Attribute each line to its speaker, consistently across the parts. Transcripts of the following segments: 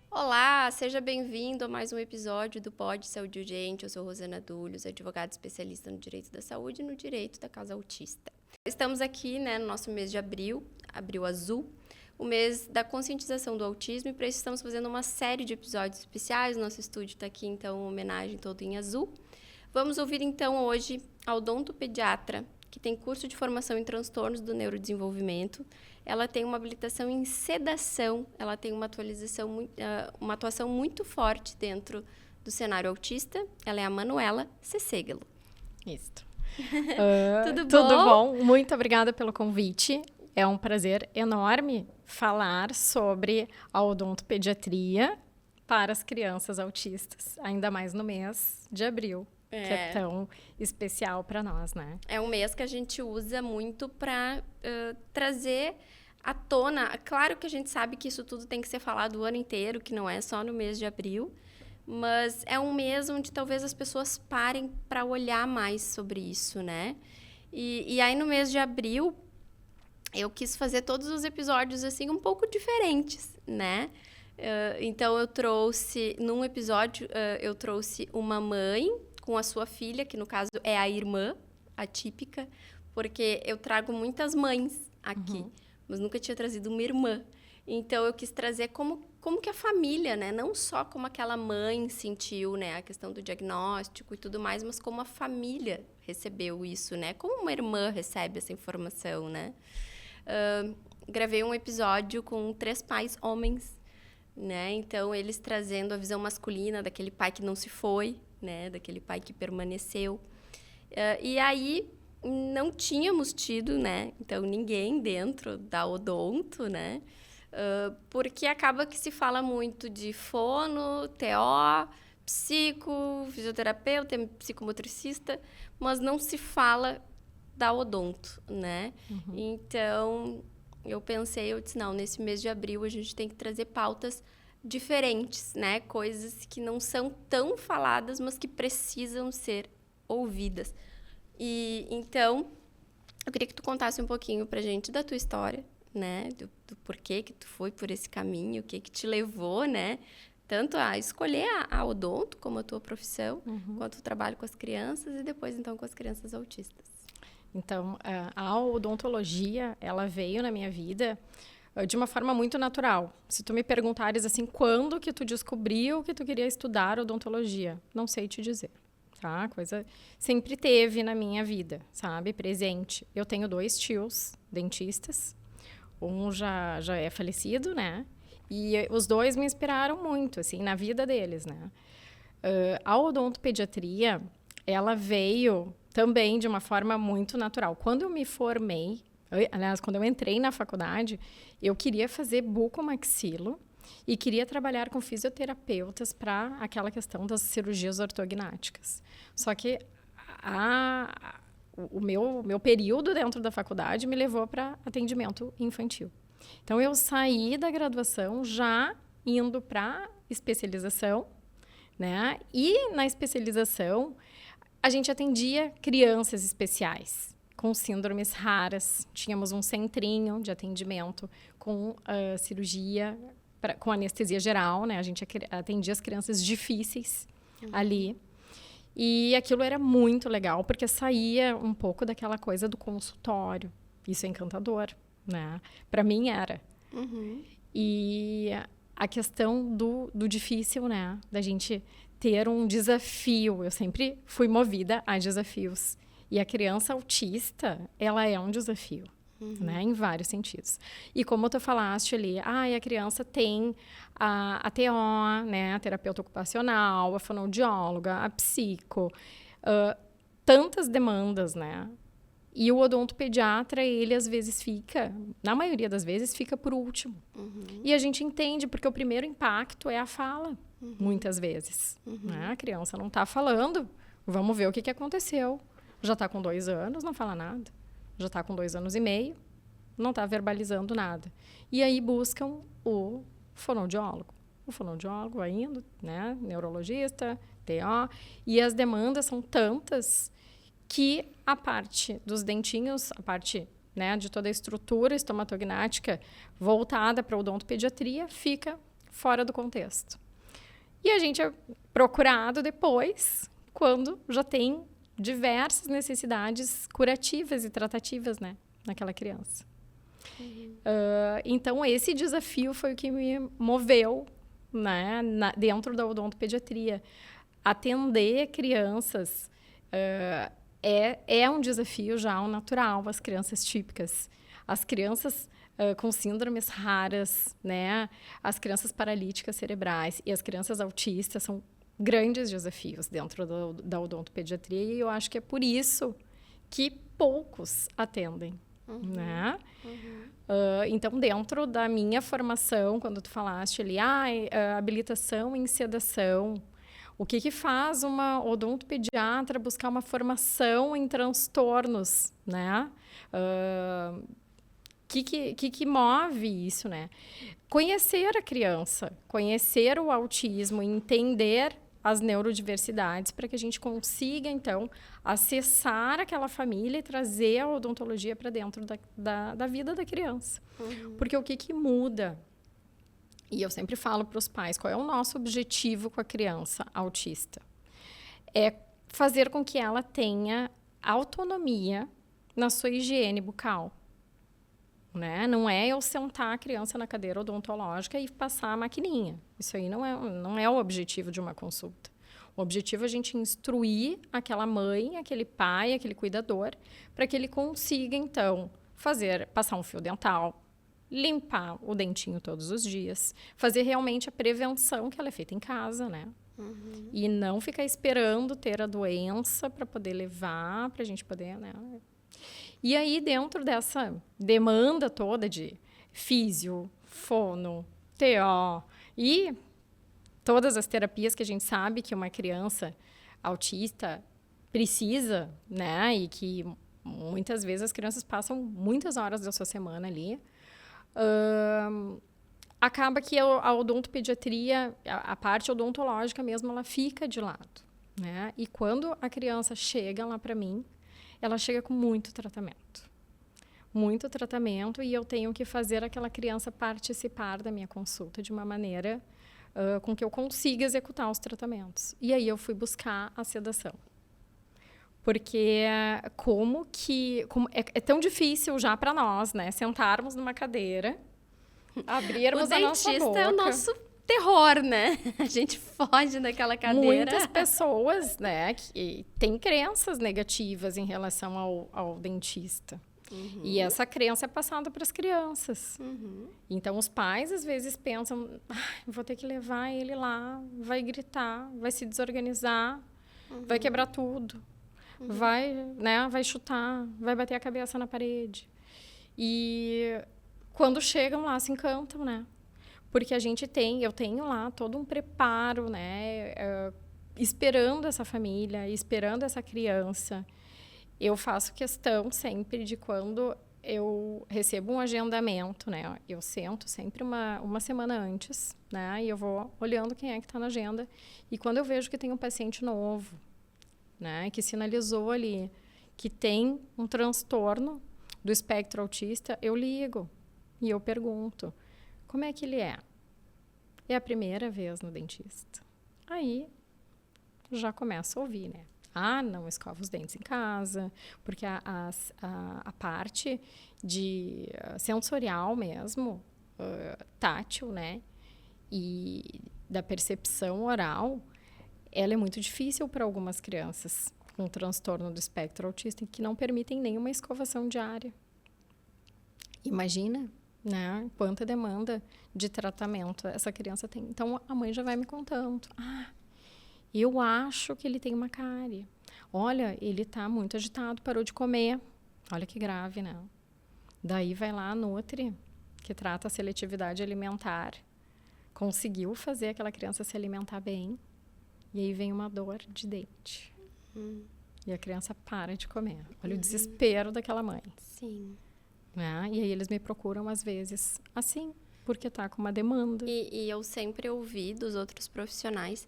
Speaker 1: Olá, seja bem-vindo a mais um episódio do Pod Saúde Urgente. Eu sou Rosana Dúlios, advogada especialista no direito da saúde e no direito da causa autista. Estamos aqui, no nosso mês de abril, Abril Azul, o mês da conscientização do autismo, e para isso estamos fazendo uma série de episódios especiais. Nosso estúdio está aqui, então, uma homenagem todo em azul. Vamos ouvir, então, hoje a odontopediatra, que tem curso de formação em transtornos do neurodesenvolvimento. Ela tem uma habilitação em sedação, ela tem uma atuação muito forte dentro do cenário autista. Ela é a Manuela Cecegalo.
Speaker 2: Isso.
Speaker 1: Tudo bom?
Speaker 2: Tudo bom? Muito obrigada pelo convite. É um prazer enorme falar sobre a odontopediatria para as crianças autistas, ainda mais no mês de abril, que é tão especial para nós, né?
Speaker 1: É um mês que a gente usa muito para trazer à tona. Claro que a gente sabe que isso tudo tem que ser falado o ano inteiro, que não é só no mês de abril, mas é um mês onde talvez as pessoas parem para olhar mais sobre isso, né? E aí, no mês de abril, eu quis fazer todos os episódios, assim, um pouco diferentes, né? Então, num episódio, eu trouxe uma mãe com a sua filha, que no caso é a irmã atípica, porque eu trago muitas mães aqui, mas nunca tinha trazido uma irmã. Então, eu quis trazer como que a família, né? Não só como aquela mãe sentiu, né? A questão do diagnóstico e tudo mais, mas como a família recebeu isso, né? Como uma irmã recebe essa informação, né? Gravei um episódio com 3 pais homens, né? Então, eles trazendo a visão masculina daquele pai que não se foi, né? Daquele pai que permaneceu. E aí, não tínhamos tido, né? Então, ninguém dentro da odonto, né? Porque acaba que se fala muito de fono, TO, psico, fisioterapeuta, psicomotricista, mas não se fala da odonto, né? Então, eu disse, não, nesse mês de abril a gente tem que trazer pautas diferentes, né? Coisas que não são tão faladas, mas que precisam ser ouvidas. E então, eu queria que tu contasse um pouquinho pra gente da tua história, né? Do porquê que tu foi por esse caminho, o que te levou, né? Tanto a escolher a odonto como a tua profissão, quanto o trabalho com as crianças e depois, então, com as crianças autistas.
Speaker 2: Então, a odontologia, ela veio na minha vida de uma forma muito natural. Se tu me perguntares, assim, quando que tu descobriu que tu queria estudar odontologia? Não sei te dizer, tá? A coisa sempre teve na minha vida, sabe? Presente. Eu tenho 2 tios dentistas. Um já é falecido, né? E os 2 me inspiraram muito, assim, na vida deles, né? A odontopediatria, ela veio também de uma forma muito natural. Quando eu me formei, aliás, quando eu entrei na faculdade, eu queria fazer bucomaxilo e queria trabalhar com fisioterapeutas para aquela questão das cirurgias ortognáticas. Só que o meu período dentro da faculdade me levou para atendimento infantil. Então, eu saí da graduação já indo para especialização, né? E na especialização, a gente atendia crianças especiais com síndromes raras. Tínhamos um centrinho de atendimento com cirurgia, com anestesia geral, né? A gente atendia as crianças difíceis ali. E aquilo era muito legal, porque saía um pouco daquela coisa do consultório. Isso é encantador, né? Para mim era. E a questão do difícil, né? Da gente ter um desafio. Eu sempre fui movida a desafios. E a criança autista, ela é um desafio, né? Em vários sentidos. E como tu falaste ali, a criança tem a TO, né? A terapeuta ocupacional, a fonoaudióloga, a psico, tantas demandas, né? E o odontopediatra, ele às vezes na maioria das vezes, fica por último. E a gente entende, porque o primeiro impacto é a fala, muitas vezes. Né? A criança não está falando, vamos ver o que aconteceu. Já está com 2 anos, não fala nada. Já está com 2 anos e meio, não está verbalizando nada. E aí buscam o fonoaudiólogo, o fonoaudiólogo vai indo, né? Neurologista, TO. E as demandas são tantas que a parte dos dentinhos, a parte, né, de toda a estrutura estomatognática voltada para a odontopediatria fica fora do contexto. E a gente é procurado depois, quando já tem diversas necessidades curativas e tratativas, né, naquela criança. Então, esse desafio foi o que me moveu, né, dentro da odontopediatria. Atender crianças é um desafio já ao natural, as crianças típicas. As crianças com síndromes raras, né, as crianças paralíticas cerebrais e as crianças autistas são grandes desafios dentro da odontopediatria, e eu acho que é por isso que poucos atendem. Né? Então, dentro da minha formação, quando tu falaste ali, habilitação em sedação, o que faz uma odontopediatra buscar uma formação em transtornos, né? Que move isso, né? Conhecer a criança, conhecer o autismo, entender as neurodiversidades para que a gente consiga, então, acessar aquela família e trazer a odontologia para dentro da vida da criança. Porque o que muda? E eu sempre falo para os pais, qual é o nosso objetivo com a criança autista? É fazer com que ela tenha autonomia na sua higiene bucal. Né? Não é eu sentar a criança na cadeira odontológica e passar a maquininha. Isso aí não é o objetivo de uma consulta. O objetivo é a gente instruir aquela mãe, aquele pai, aquele cuidador, para que ele consiga, então, passar um fio dental, limpar o dentinho todos os dias, fazer realmente a prevenção que ela é feita em casa, né? E não ficar esperando ter a doença para poder levar, para a gente poder, né? E aí, dentro dessa demanda toda de físio, fono, TO e todas as terapias que a gente sabe que uma criança autista precisa, né? E que muitas vezes as crianças passam muitas horas da sua semana ali. Acaba que a odontopediatria, a parte odontológica mesmo, ela fica de lado, né? E quando a criança chega lá para mim, ela chega com muito tratamento, e eu tenho que fazer aquela criança participar da minha consulta de uma maneira com que eu consiga executar os tratamentos. E aí eu fui buscar a sedação. Porque é tão difícil já para nós, né? Sentarmos numa cadeira, abrirmos a nossa boca. O dentista
Speaker 1: é o nosso terror, né? A gente foge daquela cadeira.
Speaker 2: Muitas pessoas, né, que têm crenças negativas em relação ao dentista. E essa crença é passada para as crianças. Então, os pais, às vezes, pensam, vou ter que levar ele lá, vai gritar, vai se desorganizar, vai quebrar tudo, vai chutar, vai bater a cabeça na parede. E quando chegam lá, se encantam, né? Porque eu tenho lá todo um preparo, né? Esperando essa família, esperando essa criança. Eu faço questão sempre de quando eu recebo um agendamento, né? Eu sento sempre uma semana antes, né? E eu vou olhando quem é que está na agenda. E quando eu vejo que tem um paciente novo, né? Que sinalizou ali que tem um transtorno do espectro autista, eu ligo e eu pergunto, como é que ele é? É a primeira vez no dentista. Aí, já começo a ouvir, né? Não escova os dentes em casa, porque a parte de sensorial mesmo, tátil, né? E da percepção oral, ela é muito difícil para algumas crianças com transtorno do espectro autista que não permitem nenhuma escovação diária. Imagina, né? Quanta demanda de tratamento essa criança tem. Então, a mãe já vai me contando. Eu acho que ele tem uma cárie. Olha, ele está muito agitado, parou de comer. Olha que grave, né? Daí vai lá a Nutri, que trata a seletividade alimentar. Conseguiu fazer aquela criança se alimentar bem. E aí vem uma dor de dente. E a criança para de comer. Olha o desespero daquela mãe.
Speaker 1: Sim.
Speaker 2: Né? E aí eles me procuram às vezes assim. porque tá com uma demanda.
Speaker 1: E eu sempre ouvi dos outros profissionais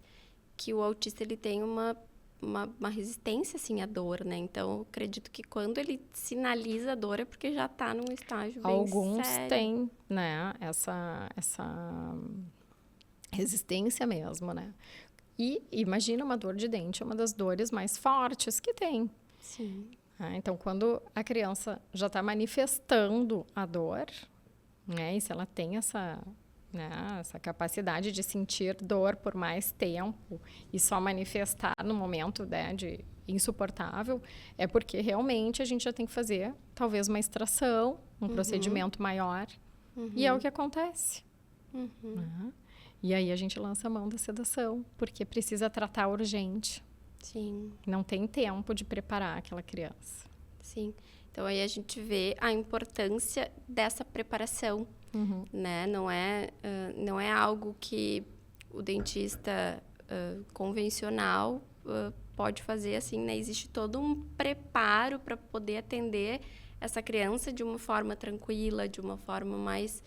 Speaker 1: que o autista ele tem uma resistência, assim, à dor, né? Então, eu acredito que quando ele sinaliza a dor é porque já tá num estágio bem
Speaker 2: Alguns
Speaker 1: sério.
Speaker 2: têm, né, essa resistência mesmo, né? E imagina, uma dor de dente é uma das dores mais fortes que tem.
Speaker 1: Sim.
Speaker 2: Então, quando a criança já está manifestando a dor, né, e se ela tem essa capacidade de sentir dor por mais tempo e só manifestar no momento, né, de insuportável, é porque realmente a gente já tem que fazer talvez uma extração, um procedimento maior. E é o que acontece. Né? E aí a gente lança a mão da sedação, porque precisa tratar urgente.
Speaker 1: Sim.
Speaker 2: Não tem tempo de preparar aquela criança.
Speaker 1: Sim. Então, aí a gente vê a importância dessa preparação, né? Não é algo que o dentista convencional pode fazer assim, né? Existe todo um preparo para poder atender essa criança de uma forma tranquila, de uma forma mais...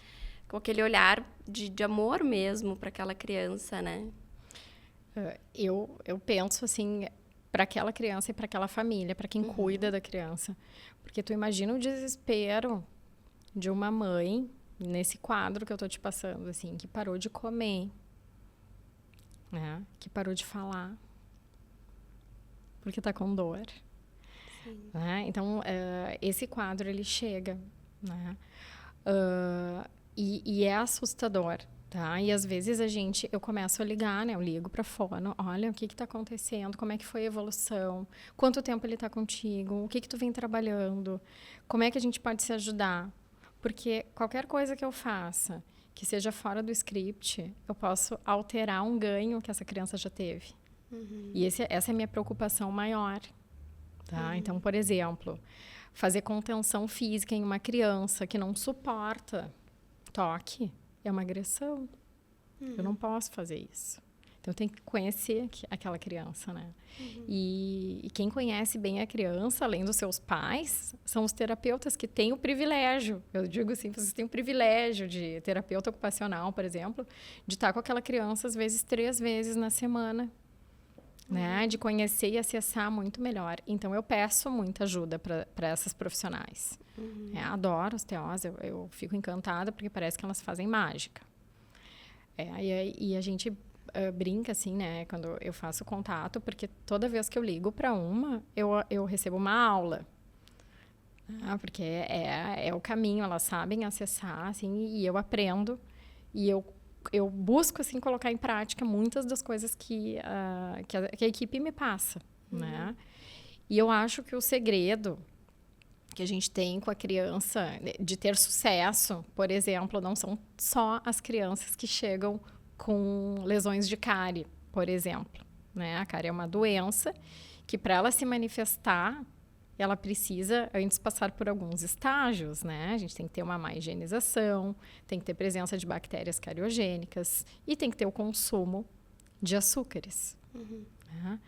Speaker 1: com aquele olhar de amor mesmo para aquela criança, né?
Speaker 2: Eu penso assim, para aquela criança e para aquela família, para quem cuida da criança. Porque tu imagina o desespero de uma mãe, nesse quadro que eu tô te passando, assim, que parou de comer, né? Que parou de falar, porque tá com dor. Né? Então, esse quadro, ele chega, né? E é assustador, tá? E às vezes eu começo a ligar, né? Eu ligo para fono, olha, o que está acontecendo, como é que foi a evolução, quanto tempo ele está contigo, o que tu vem trabalhando, como é que a gente pode se ajudar? Porque qualquer coisa que eu faça que seja fora do script, eu posso alterar um ganho que essa criança já teve. E essa é a minha preocupação maior, tá? Então, por exemplo, fazer contenção física em uma criança que não suporta toque é uma agressão. Eu não posso fazer isso. Então, eu tenho que conhecer aquela criança, né? E quem conhece bem a criança, além dos seus pais, são os terapeutas que têm o privilégio. Eu digo assim, vocês têm o privilégio de terapeuta ocupacional, por exemplo, de estar com aquela criança, às vezes, 3 vezes na semana. Né? De conhecer e acessar muito melhor. Então, eu peço muita ajuda para essas profissionais. Adoro as TOs, eu fico encantada porque parece que elas fazem mágica. E a gente brinca, assim, né? Quando eu faço contato, porque toda vez que eu ligo para uma, eu recebo uma aula. Porque é o caminho, elas sabem acessar, assim, e eu aprendo. E eu busco, assim, colocar em prática muitas das coisas que a equipe me passa, né? E eu acho que o segredo que a gente tem com a criança de ter sucesso, por exemplo, não são só as crianças que chegam com lesões de cárie, por exemplo, né? A cárie é uma doença que, para ela se manifestar, ela precisa antes passar por alguns estágios, né? A gente tem que ter uma má higienização, tem que ter presença de bactérias cariogênicas e tem que ter o consumo de açúcares. Né?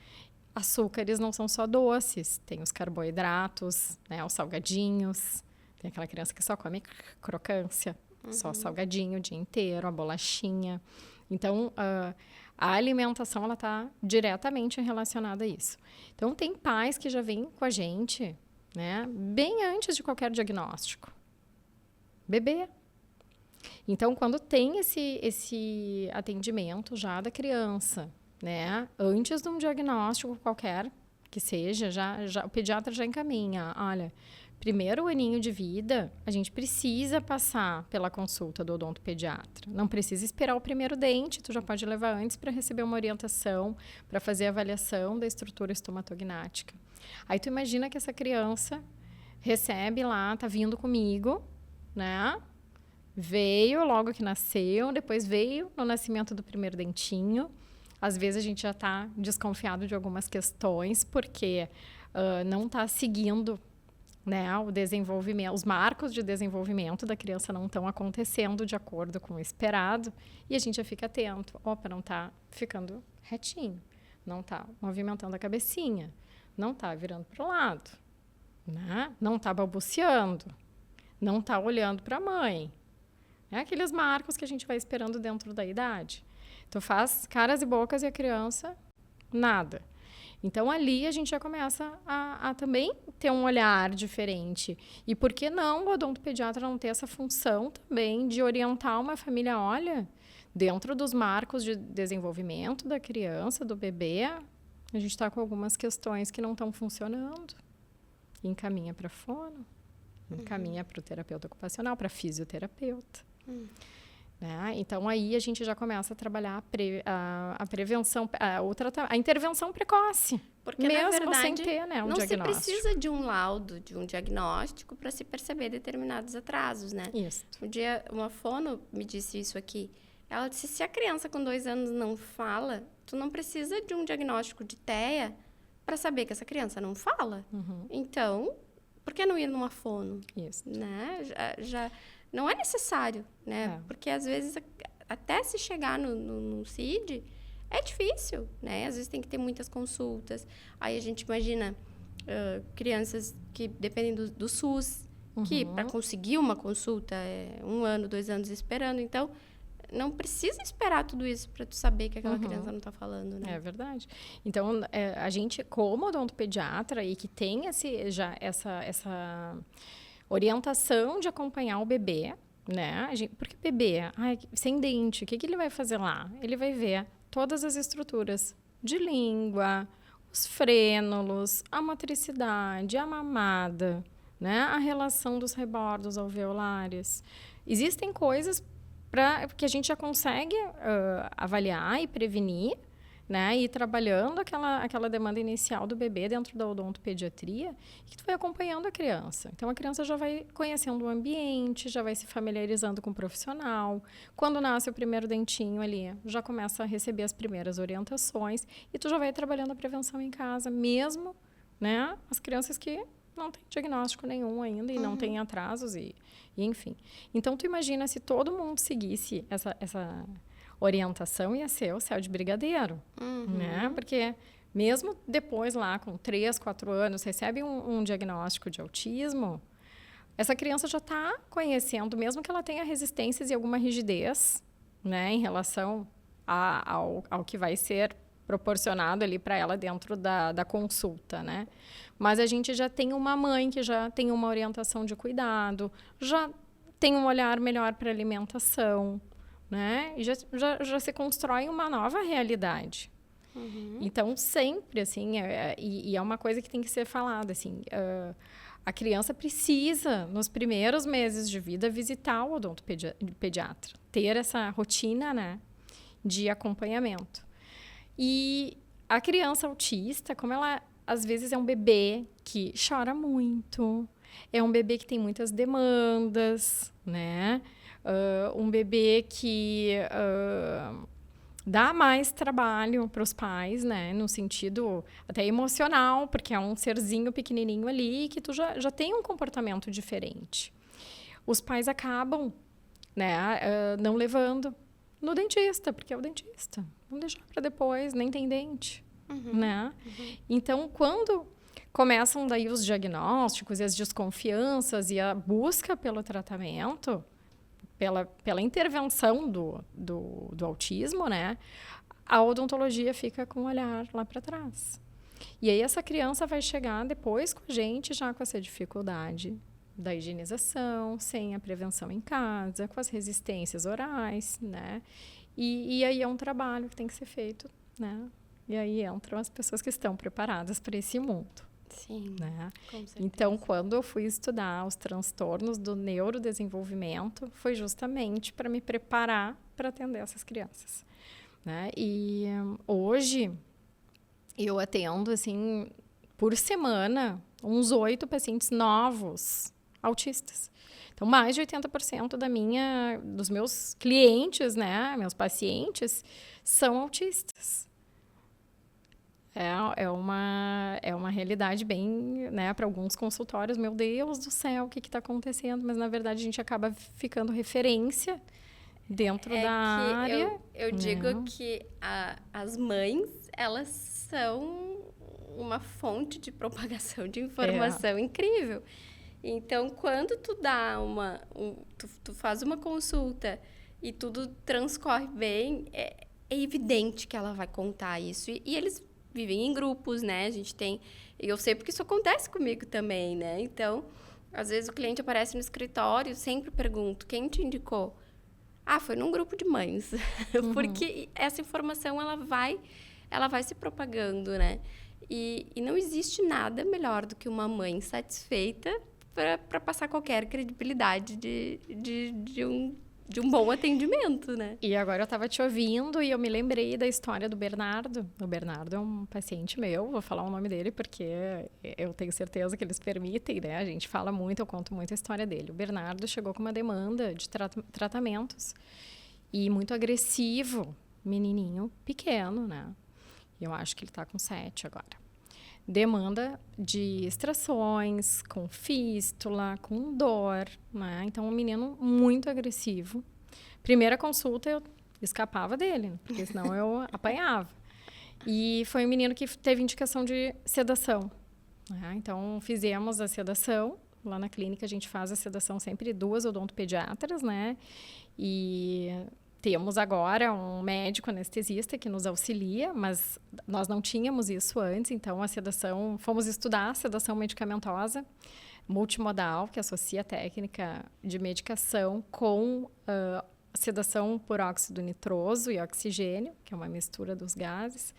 Speaker 2: Açúcares não são só doces, tem os carboidratos, né? Os salgadinhos, tem aquela criança que só come crocância, só salgadinho o dia inteiro, a bolachinha. Então, a alimentação ela está diretamente relacionada a isso. Então, tem pais que já vêm com a gente, né, bem antes de qualquer diagnóstico. Bebê. Então, quando tem esse atendimento já da criança, né, antes de um diagnóstico qualquer que seja, o pediatra já encaminha. Olha, primeiro aninho de vida, a gente precisa passar pela consulta do odontopediatra. Não precisa esperar o primeiro dente, tu já pode levar antes para receber uma orientação, para fazer a avaliação da estrutura estomatognática. Aí tu imagina que essa criança recebe lá, tá vindo comigo, né? Veio logo que nasceu, depois veio no nascimento do primeiro dentinho. Às vezes a gente já está desconfiado de algumas questões, porque não está seguindo, né, o desenvolvimento, os marcos de desenvolvimento da criança não estão acontecendo de acordo com o esperado, e a gente já fica atento. Opa, não está ficando retinho, não está movimentando a cabecinha, não está virando para o lado, né? Não está balbuciando, não está olhando para a mãe. É aqueles marcos que a gente vai esperando dentro da idade. Tu faz caras e bocas e a criança, nada. Então, ali a gente já começa a também ter um olhar diferente. E por que não o odontopediatra não ter essa função também de orientar uma família? Olha, dentro dos marcos de desenvolvimento da criança, do bebê, a gente está com algumas questões que não estão funcionando. Encaminha para fono, encaminha para o terapeuta ocupacional, para fisioterapeuta. Né? Então, aí a gente já começa a trabalhar a prevenção, a intervenção precoce.
Speaker 1: Porque,
Speaker 2: mesmo
Speaker 1: na verdade,
Speaker 2: sem ter, né, um
Speaker 1: não
Speaker 2: diagnóstico.
Speaker 1: se precisa de um laudo, de um diagnóstico para se perceber determinados atrasos, né?
Speaker 2: Isso.
Speaker 1: Um dia, uma fono me disse isso aqui. Ela disse, se a criança com 2 anos não fala, tu não precisa de um diagnóstico de TEA para saber que essa criança não fala. Então, por que não ir numa fono?
Speaker 2: Isso.
Speaker 1: Né? Já não é necessário, né? Porque, às vezes, até se chegar no CID, é difícil, né? Às vezes tem que ter muitas consultas. Aí a gente imagina crianças que dependem do SUS, que para conseguir uma consulta é 1 ano, 2 anos esperando. Então, não precisa esperar tudo isso para tu saber que aquela criança não está falando, né?
Speaker 2: É verdade. Então, a gente, como odontopediatra, e que tem essa orientação de acompanhar o bebê, né? Porque o bebê, sem dente, o que ele vai fazer lá? Ele vai ver todas as estruturas de língua, os frênulos, a motricidade, a mamada, né? A relação dos rebordos alveolares. Existem coisas que a gente já consegue avaliar e prevenir, né? E ir trabalhando aquela demanda inicial do bebê dentro da odontopediatria, que tu vai acompanhando a criança. Então, a criança já vai conhecendo o ambiente, já vai se familiarizando com o profissional. Quando nasce o primeiro dentinho ali, já começa a receber as primeiras orientações e tu já vai trabalhando a prevenção em casa, mesmo, né? As crianças que não têm diagnóstico nenhum ainda e não têm atrasos e enfim. Então, tu imagina se todo mundo seguisse essa orientação, ia ser o céu de brigadeiro, né? Porque mesmo depois lá, com 3, 4 anos, recebe um diagnóstico de autismo, essa criança já está conhecendo, mesmo que ela tenha resistências e alguma rigidez, né? Em relação ao que vai ser proporcionado ali para ela dentro da consulta, né? Mas a gente já tem uma mãe que já tem uma orientação de cuidado, já tem um olhar melhor para alimentação, né? E já se constrói uma nova realidade. Então, sempre, assim, e é uma coisa que tem que ser falada, assim, a criança precisa, nos primeiros meses de vida, visitar o odontopediatra, ter essa rotina, né, de acompanhamento. E a criança autista, como ela, às vezes, é um bebê que chora muito, é um bebê que tem muitas demandas, né? Um bebê que dá mais trabalho para os pais, né? No sentido até emocional, porque é um serzinho pequenininho ali que tu já tem um comportamento diferente. Os pais acabam, né, não levando no dentista, porque é o dentista. Vamos deixar para depois, nem tem dente, né? Então, quando começam daí os diagnósticos e as desconfianças e a busca pelo tratamento, pela intervenção do autismo, né? A odontologia fica com o olhar lá para trás. E aí essa criança vai chegar depois com a gente já com essa dificuldade da higienização, sem a prevenção em casa, com as resistências orais, né? E aí é um trabalho que tem que ser feito, né? E aí entram as pessoas que estão preparadas para esse mundo.
Speaker 1: Sim,
Speaker 2: né?
Speaker 1: Com certeza.
Speaker 2: Então, quando eu fui estudar os transtornos do neurodesenvolvimento, foi justamente para me preparar para atender essas crianças, né? E hoje eu atendo, assim, por semana, uns 8 pacientes novos autistas. Então, mais de 80% dos meus clientes, né, meus pacientes, são autistas. É uma realidade bem, né, para alguns consultórios, meu Deus do céu, o que está acontecendo? Mas, na verdade, a gente acaba ficando referência dentro da área.
Speaker 1: Eu digo que as mães, elas são uma fonte de propagação de informação incrível. Então, quando tu dá tu faz uma consulta e tudo transcorre bem, é evidente que ela vai contar isso. E eles vivem em grupos, né? A gente tem... Eu sei porque isso acontece comigo também, né? Então, às vezes o cliente aparece no escritório, sempre pergunto, quem te indicou? Ah, foi num grupo de mães. Porque essa informação, ela vai se propagando, né? E não existe nada melhor do que uma mãe satisfeita para passar qualquer credibilidade de um bom atendimento, né?
Speaker 2: E agora eu estava te ouvindo e eu me lembrei da história do Bernardo. O Bernardo é um paciente meu, vou falar o nome dele porque eu tenho certeza que eles permitem, né? A gente fala muito, eu conto muito a história dele. O Bernardo chegou com uma demanda de tratamentos e muito agressivo, menininho pequeno, né? Eu acho que ele está com 7 agora. Demanda de extrações, com fístula, com dor, né? Então, um menino muito agressivo. Primeira consulta, eu escapava dele, né? Porque senão eu apanhava. E foi um menino que teve indicação de sedação, né? Então, fizemos a sedação. Lá na clínica, a gente faz a sedação sempre 2 odontopediatras, né? E... temos agora um médico anestesista que nos auxilia, mas nós não tínhamos isso antes, então a sedação, fomos estudar a sedação medicamentosa multimodal, que associa a técnica de medicação com sedação por óxido nitroso e oxigênio, que é uma mistura dos gases.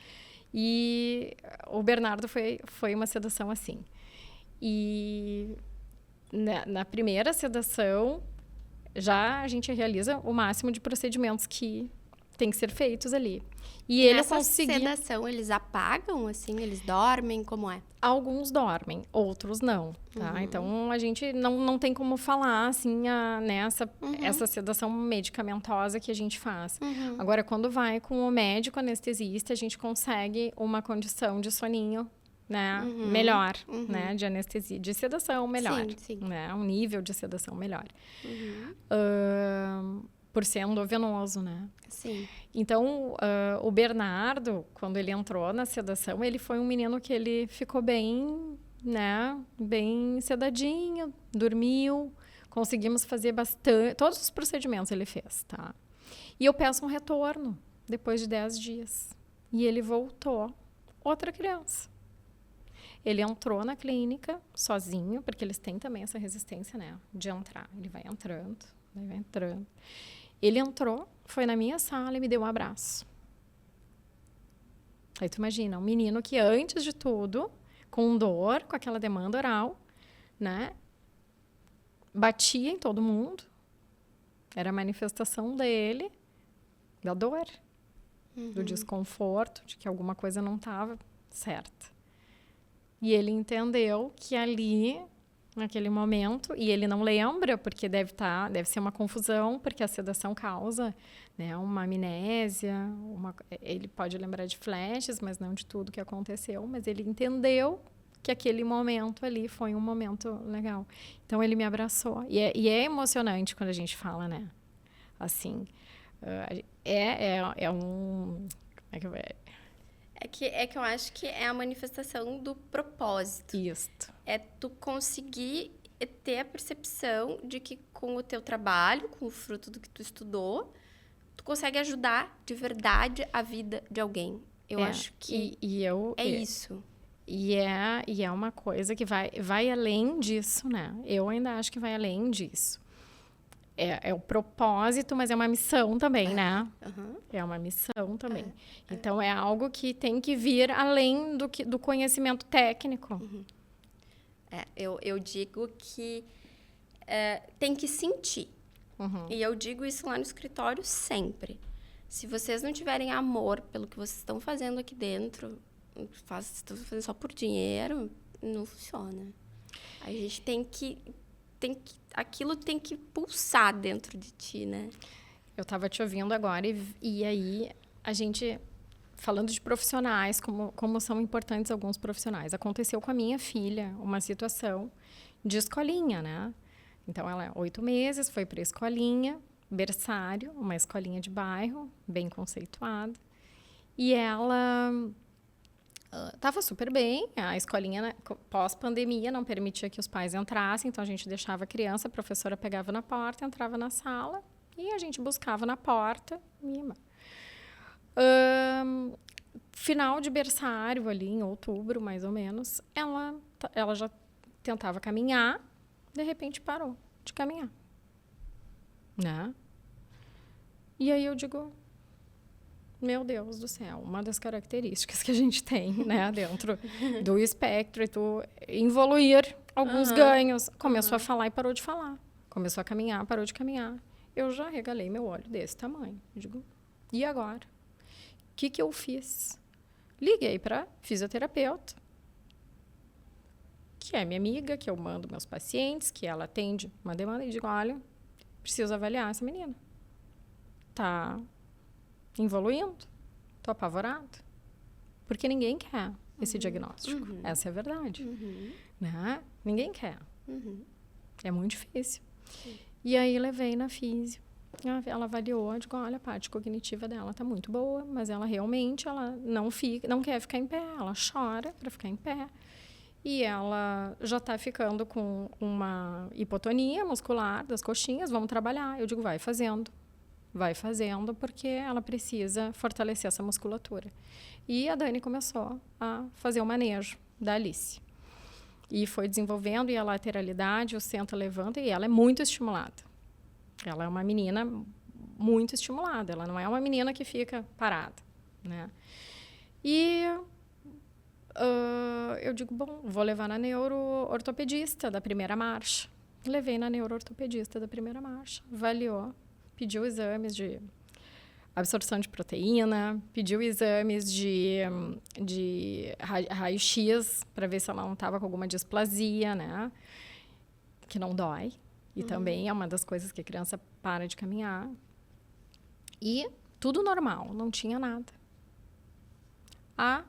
Speaker 2: E o Bernardo foi uma sedação assim. E na primeira sedação, já a gente realiza o máximo de procedimentos que tem que ser feitos ali. E ele conseguiu...
Speaker 1: Nessa sedação, eles apagam, assim? Eles dormem? Como é?
Speaker 2: Alguns dormem, outros não, tá? Então, a gente não tem como falar, assim, essa sedação medicamentosa que a gente faz. Agora, quando vai com o médico anestesista, a gente consegue uma condição de soninho, né, melhor, né, de anestesia, de sedação melhor,
Speaker 1: sim.
Speaker 2: né, um nível de sedação melhor, por ser endovenoso, né.
Speaker 1: Sim.
Speaker 2: Então, o Bernardo, quando ele entrou na sedação, ele foi um menino que ele ficou bem, né, bem sedadinho, dormiu, conseguimos fazer bastante, todos os procedimentos ele fez, tá. E eu peço um retorno, depois de 10 dias, e ele voltou, outra criança. Ele entrou na clínica sozinho, porque eles têm também essa resistência, né, de entrar. Ele vai entrando, vai entrando. Ele entrou, foi na minha sala e me deu um abraço. Aí tu imagina, um menino que antes de tudo, com dor, com aquela demanda oral, né, batia em todo mundo. Era a manifestação dele, da dor, do desconforto, de que alguma coisa não estava certa. E ele entendeu que ali, naquele momento, e ele não lembra, porque deve ser uma confusão, porque a sedação causa, né, uma amnésia, ele pode lembrar de flashes, mas não de tudo que aconteceu, mas ele entendeu que aquele momento ali foi um momento legal. Então, ele me abraçou. E é emocionante quando a gente fala, né? Assim, é um... Como é que
Speaker 1: É que eu acho que é a manifestação do propósito.
Speaker 2: Isso.
Speaker 1: É tu conseguir ter a percepção de que com o teu trabalho, com o fruto do que tu estudou, tu consegue ajudar de verdade a vida de alguém. Eu acho que isso.
Speaker 2: E é uma coisa que vai além disso, né? Eu ainda acho que vai além disso. É o propósito, mas é uma missão também, né? É uma missão também. Então, é algo que tem que vir além do conhecimento técnico.
Speaker 1: Eu digo que tem que sentir. E eu digo isso lá no escritório sempre. Se vocês não tiverem amor pelo que vocês estão fazendo aqui dentro, estão fazendo só por dinheiro, não funciona. A gente tem que aquilo tem que pulsar dentro de ti, né?
Speaker 2: Eu estava te ouvindo agora e aí a gente, falando de profissionais, como são importantes alguns profissionais. Aconteceu com a minha filha uma situação de escolinha, né? Então, ela 8 meses, foi para a escolinha, berçário, uma escolinha de bairro, bem conceituada. E ela Tava super bem, a escolinha, né, pós-pandemia, não permitia que os pais entrassem, então a gente deixava a criança, a professora pegava na porta, entrava na sala e a gente buscava na porta. Final de berçário, ali em outubro, mais ou menos, ela já tentava caminhar, de repente parou de caminhar, né? E aí eu digo... Meu Deus do céu, uma das características que a gente tem, né, dentro do espectro e tu evoluir alguns ganhos. Começou a falar e parou de falar. Começou a caminhar, parou de caminhar. Eu já regalei meu olho desse tamanho. Eu digo, e agora? O que eu fiz? Liguei para fisioterapeuta, que é minha amiga, que eu mando meus pacientes, que ela atende uma demanda, e digo, olha, preciso avaliar essa menina. Tá evoluindo, tô apavorado, porque ninguém quer esse diagnóstico. Essa é a verdade, né? Ninguém quer. É muito difícil. Sim. E aí levei na físio. Ela avaliou, digo, olha, a parte cognitiva dela tá muito boa, mas ela realmente não quer ficar em pé, ela chora para ficar em pé. E ela já está ficando com uma hipotonia muscular das coxinhas, vamos trabalhar. Eu digo, vai fazendo, porque ela precisa fortalecer essa musculatura. E a Dani começou a fazer o manejo da Alice. E foi desenvolvendo, e a lateralidade, o senta, levanta, e ela é muito estimulada. Ela é uma menina muito estimulada, ela não é uma menina que fica parada, né? E eu digo, bom, vou levar na neuroortopedista da primeira marcha. Levei na neuroortopedista da primeira marcha, avaliou, pediu exames de absorção de proteína, pediu exames de raio-x para ver se ela não estava com alguma displasia, né? Que não dói. E também é uma das coisas que a criança para de caminhar. E tudo normal, não tinha nada. A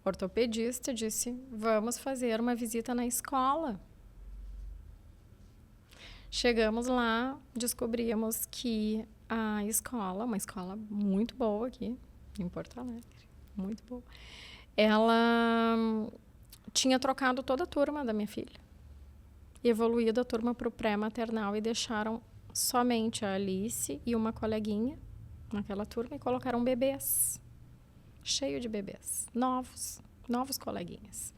Speaker 2: ortopedista disse, vamos fazer uma visita na escola. Chegamos lá, descobrimos que a escola, uma escola muito boa aqui, em Porto Alegre, muito boa, ela tinha trocado toda a turma da minha filha. Evoluído a turma para o pré-maternal e deixaram somente a Alice e uma coleguinha naquela turma e colocaram bebês, cheio de bebês, novos coleguinhas.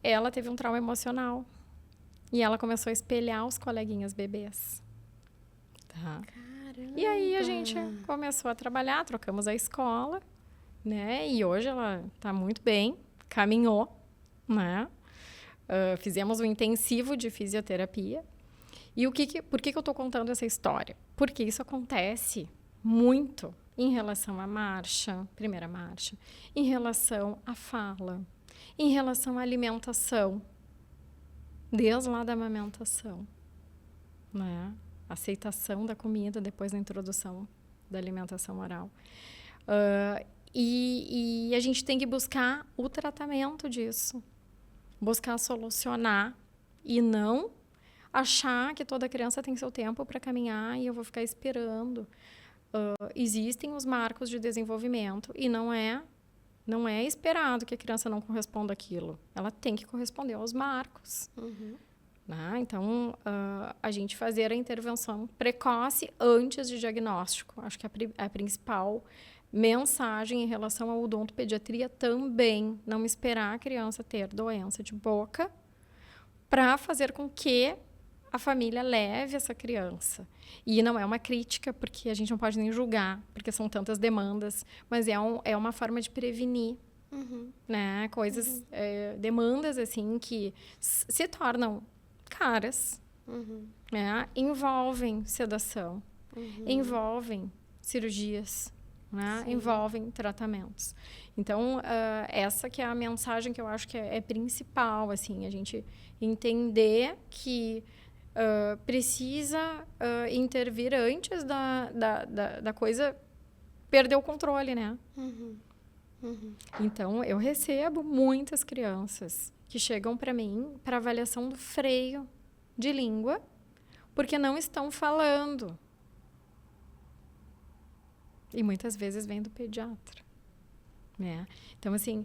Speaker 2: Ela teve um trauma emocional e ela começou a espelhar os coleguinhas bebês. Tá? Caramba. E aí a gente começou a trabalhar, trocamos a escola, né? E hoje ela está muito bem, caminhou, né? Fizemos um intensivo de fisioterapia. E por que eu estou contando essa história? Porque isso acontece muito em relação à marcha, primeira marcha, em relação à fala, em relação à alimentação, desde lá da amamentação, né? Aceitação da comida depois da introdução da alimentação oral. E a gente tem que buscar o tratamento disso. Buscar solucionar e não achar que toda criança tem seu tempo para caminhar e eu vou ficar esperando. Existem os marcos de desenvolvimento e não é esperado que a criança não corresponda àquilo. Ela tem que corresponder aos marcos. Né? Então, a gente fazer a intervenção precoce antes de diagnóstico. Acho que a principal mensagem em relação à odontopediatria também, não esperar a criança ter doença de boca para fazer com que a família leve essa criança. E não é uma crítica, porque a gente não pode nem julgar, porque são tantas demandas, mas é uma forma de prevenir, né? Coisas, demandas assim que se tornam caras, né? Envolvem sedação, envolvem cirurgias, né? Envolvem tratamentos. Então, essa que é a mensagem que eu acho que é principal, assim, a gente entender que precisa intervir antes da coisa perder o controle, né? Então, eu recebo muitas crianças que chegam para mim para avaliação do freio de língua porque não estão falando. E muitas vezes vem do pediatra. né? Então, assim,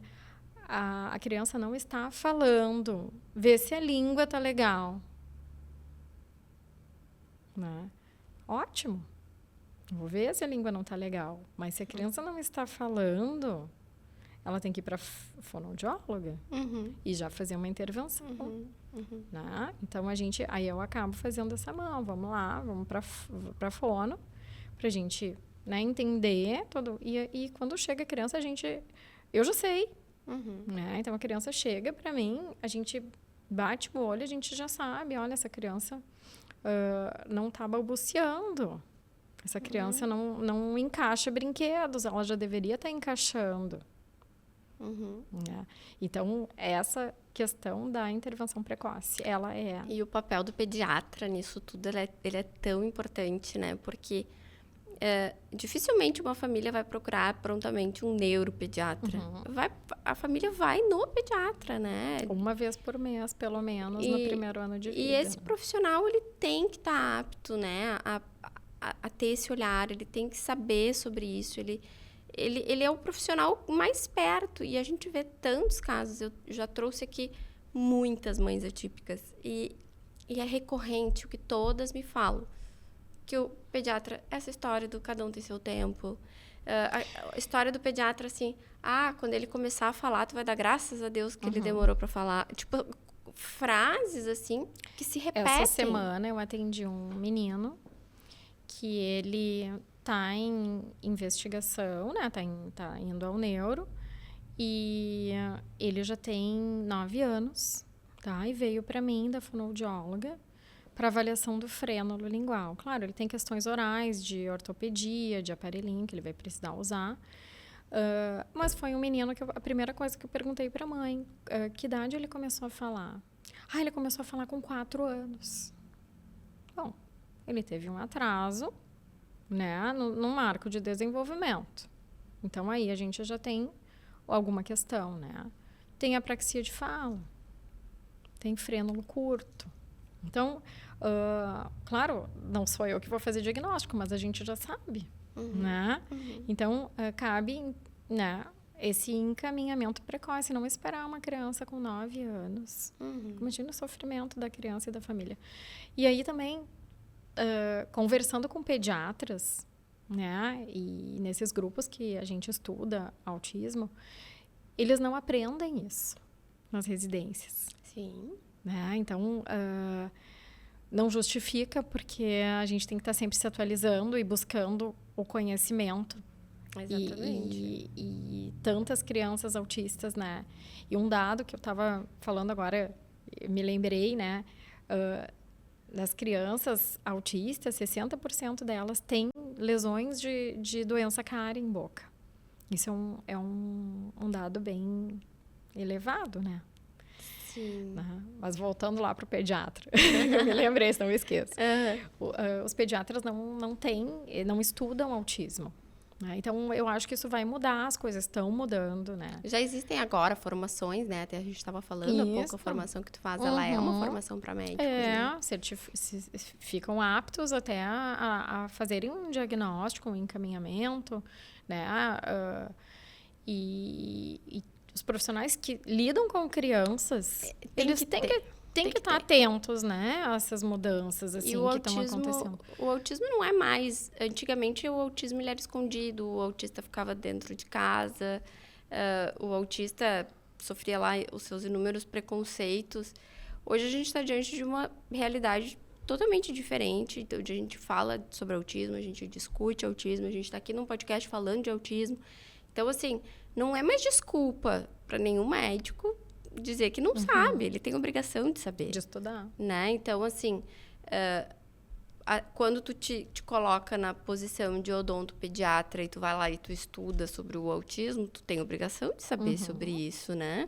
Speaker 2: a criança não está falando, vê se a língua tá legal, né? Ótimo, vou ver se a língua não tá legal. Mas se a criança não está falando, ela tem que ir para fonoaudióloga e já fazer uma intervenção, né? Então, aí eu acabo fazendo essa mão, vamos lá, vamos para fono, pra gente, né, entender tudo. E quando chega a criança, eu já sei, né? Então, a criança chega para mim, a gente bate o olho, a gente já sabe, olha, essa criança não tá balbuciando. Essa criança não encaixa brinquedos, ela já deveria estar encaixando. Né? Então, essa questão da intervenção precoce, ela é...
Speaker 1: E o papel do pediatra nisso tudo, ele é tão importante, né? Porque dificilmente uma família vai procurar prontamente um neuropediatra. A família vai no pediatra, né?
Speaker 2: Uma vez por mês, pelo menos, no primeiro ano de vida.
Speaker 1: E esse profissional, ele tem que estar apto, né? A ter esse olhar, ele tem que saber sobre isso, ele é o profissional mais perto. E a gente vê tantos casos. Eu já trouxe aqui muitas mães atípicas. E é recorrente o que todas me falam. Que o pediatra, essa história do cada um tem seu tempo. A história do pediatra, assim... quando ele começar a falar, tu vai dar graças a Deus que ele demorou para falar. Tipo, frases, assim, que se repetem.
Speaker 2: Essa semana eu atendi um menino que ele... tá em investigação, né? Tá indo ao neuro. E ele já tem 9 anos, tá? E veio para mim, da fonoaudióloga, para avaliação do frênulo lingual. Claro, ele tem questões orais, de ortopedia, de aparelhinho, que ele vai precisar usar. Mas foi um menino que a primeira coisa que eu perguntei para a mãe, que idade ele começou a falar? Ele começou a falar com 4 anos. Bom, ele teve um atraso, né, no marco de desenvolvimento. Então, aí a gente já tem alguma questão, né? Tem apraxia de fala, tem frênulo curto. Então, claro, não sou eu que vou fazer diagnóstico, mas a gente já sabe, né? Então, cabe, né, esse encaminhamento precoce, não esperar uma criança com 9 anos. Imagina o sofrimento da criança e da família. E aí também, conversando com pediatras, né, e nesses grupos que a gente estuda autismo, eles não aprendem isso nas residências.
Speaker 1: Sim.
Speaker 2: Né? Então, não justifica, porque a gente tem que estar sempre se atualizando e buscando o conhecimento.
Speaker 1: Exatamente.
Speaker 2: E tantas crianças autistas, né? E um dado que eu estava falando agora, me lembrei, né? Das crianças autistas, 60% delas têm lesões de doença cárie em boca. Isso é um dado bem elevado, né?
Speaker 1: Sim.
Speaker 2: Mas voltando lá para o pediatra, eu me lembrei, senão eu esqueço. Os pediatras não estudam autismo. Né? Então, eu acho que isso vai mudar, as coisas estão mudando, né?
Speaker 1: Já existem agora formações, né? Até a gente estava falando há pouco, a formação que tu faz, ela é uma formação para médicos, né?
Speaker 2: Ficam aptos até a fazerem um diagnóstico, um encaminhamento, né? E os profissionais que lidam com crianças, eles têm que estar atentos, né, a essas mudanças assim, que estão acontecendo.
Speaker 1: O autismo não é mais... Antigamente, o autismo ele era escondido, o autista ficava dentro de casa, o autista sofria lá os seus inúmeros preconceitos. Hoje, a gente está diante de uma realidade totalmente diferente, onde a gente fala sobre autismo, a gente discute autismo, a gente está aqui num podcast falando de autismo. Então, assim, não é mais desculpa para nenhum médico dizer que não sabe. Ele tem obrigação de saber.
Speaker 2: De estudar.
Speaker 1: Né? Então, assim, quando tu te coloca na posição de odontopediatra e tu vai lá e tu estuda sobre o autismo, tu tem obrigação de saber sobre isso, né?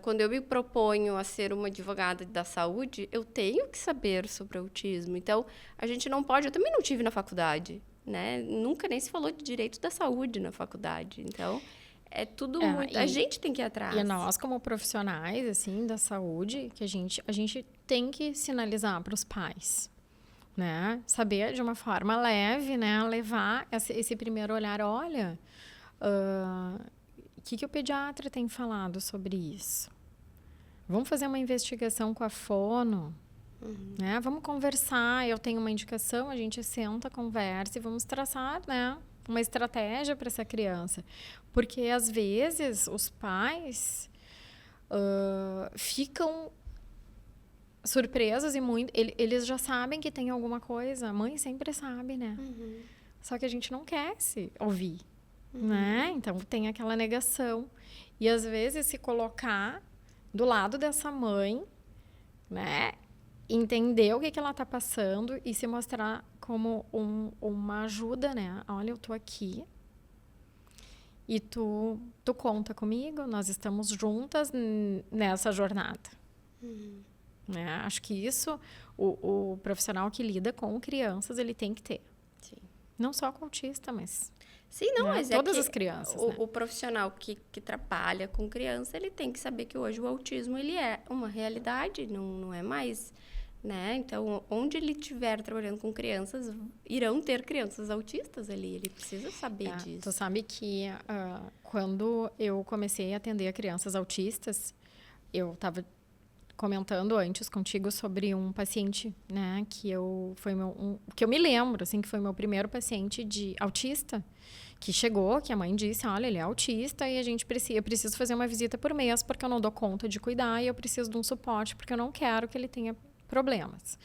Speaker 1: Quando eu me proponho a ser uma advogada da saúde, eu tenho que saber sobre autismo. Então, a gente não pode... Eu também não tive na faculdade, né? Nunca nem se falou de direito da saúde na faculdade. Então, é tudo muito... A gente tem que ir atrás.
Speaker 2: E nós, como profissionais, assim, da saúde, que a gente tem que sinalizar para os pais, né? Saber de uma forma leve, né? Levar esse primeiro olhar, olha... que o pediatra tem falado sobre isso? Vamos fazer uma investigação com a fono, né? Vamos conversar, eu tenho uma indicação, a gente senta, conversa e vamos traçar, né, uma estratégia para essa criança. Porque, às vezes, os pais ficam surpresos e eles já sabem que tem alguma coisa. A mãe sempre sabe, né? Só que a gente não quer se ouvir, né? Então, tem aquela negação. E, às vezes, se colocar do lado dessa mãe, né? Entender o que ela está passando e se mostrar como uma ajuda, né? Olha, eu tô aqui e tu conta comigo, nós estamos juntas nessa jornada. Né? Acho que isso, o profissional que lida com crianças, ele tem que ter.
Speaker 1: Sim.
Speaker 2: Não só com autista, mas...
Speaker 1: Sim, não,
Speaker 2: né?
Speaker 1: mas
Speaker 2: Todas
Speaker 1: é
Speaker 2: as crianças,
Speaker 1: o,
Speaker 2: né?
Speaker 1: o profissional que trabalha com criança, ele tem que saber que hoje o autismo, ele é uma realidade, não é mais, né? Então, onde ele estiver trabalhando com crianças, irão ter crianças autistas ali, ele precisa saber disso.
Speaker 2: Tu sabe que quando eu comecei a atender crianças autistas, eu estava comentando antes contigo sobre um paciente, né, que eu me lembro, assim, que foi meu primeiro paciente de autista, que chegou, que a mãe disse, olha, ele é autista e eu preciso fazer uma visita por mês porque eu não dou conta de cuidar e eu preciso de um suporte porque eu não quero que ele tenha problemas.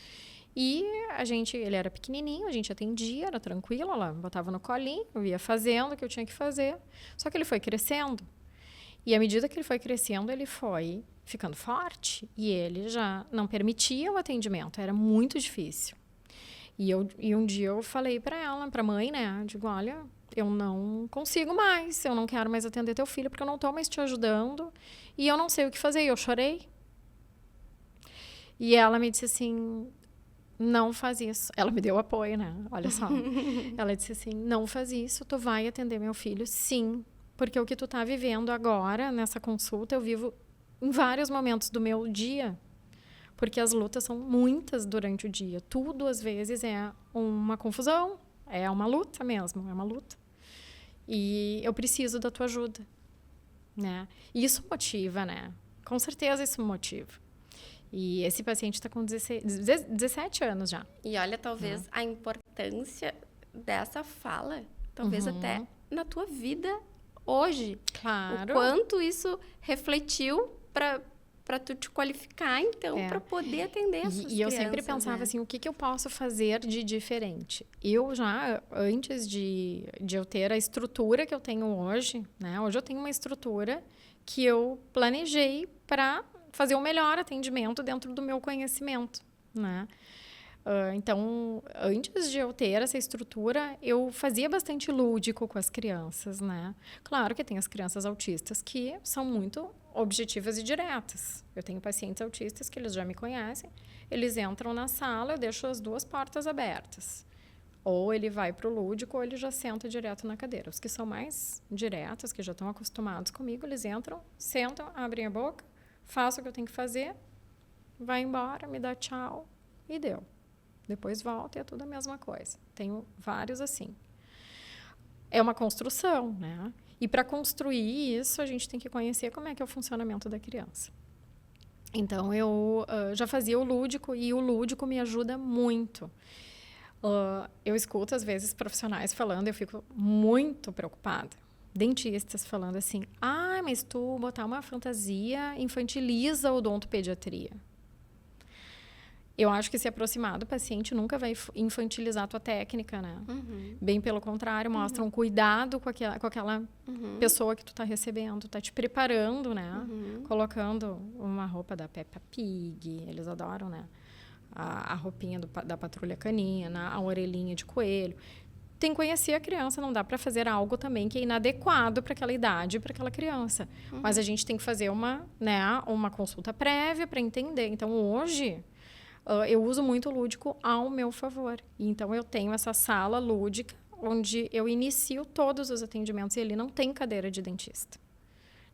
Speaker 2: E ele era pequenininho, a gente atendia, era tranquilo, ela botava no colinho, eu ia fazendo o que eu tinha que fazer, só que ele foi crescendo. E à medida que ele foi crescendo, ele foi ficando forte e ele já não permitia o atendimento, era muito difícil. E um dia eu falei para ela, para a mãe, né, eu digo, olha, eu não consigo mais, eu não quero mais atender teu filho porque eu não estou mais te ajudando e eu não sei o que fazer. E eu chorei. E ela me disse assim, não faz isso. Ela me deu apoio, né? Olha só. Ela disse assim, não faz isso, tu vai atender meu filho, sim. Porque o que tu tá vivendo agora, nessa consulta, eu vivo em vários momentos do meu dia. Porque as lutas são muitas durante o dia. Tudo, às vezes, é uma confusão. É uma luta mesmo, é uma luta. E eu preciso da tua ajuda, né? E isso motiva, né? Com certeza isso motiva. E esse paciente está com 17 anos já.
Speaker 1: E olha, talvez a importância dessa fala, talvez até na tua vida hoje.
Speaker 2: Claro.
Speaker 1: O quanto isso refletiu para tu te qualificar, então, para poder atender essas crianças.
Speaker 2: E eu sempre pensava, né, assim, o que eu posso fazer de diferente? Eu já, antes de eu ter a estrutura que eu tenho hoje, né? Hoje eu tenho uma estrutura que eu planejei para fazer o melhor atendimento dentro do meu conhecimento, né? Então, antes de eu ter essa estrutura, eu fazia bastante lúdico com as crianças, né? Claro que tem as crianças autistas que são muito objetivas e diretas. Eu tenho pacientes autistas que eles já me conhecem, eles entram na sala, eu deixo as duas portas abertas. Ou ele vai para o lúdico, ou ele já senta direto na cadeira. Os que são mais diretos, que já estão acostumados comigo, eles entram, sentam, abrem a boca, faço o que eu tenho que fazer, vai embora, me dá tchau e deu. Depois volta e é tudo a mesma coisa. Tenho vários assim. É uma construção, né? E para construir isso, a gente tem que conhecer como é que é o funcionamento da criança. Então, eu já fazia o lúdico e o lúdico me ajuda muito. Eu escuto, às vezes, profissionais falando, eu fico muito preocupada. Dentistas falando assim, mas tu botar uma fantasia infantiliza a odontopediatria. Eu acho que se aproximar do paciente nunca vai infantilizar a tua técnica, né? Bem pelo contrário, mostra um cuidado com aquela pessoa que tu tá recebendo, tá te preparando, né? Colocando uma roupa da Peppa Pig, eles adoram, né? A roupinha da patrulha canina, a orelhinha de coelho. Tem que conhecer a criança, não dá para fazer algo também que é inadequado para aquela idade, para aquela criança. Mas a gente tem que fazer uma consulta prévia para entender. Então, hoje, eu uso muito o lúdico ao meu favor. Então, eu tenho essa sala lúdica, onde eu inicio todos os atendimentos e ali não tem cadeira de dentista.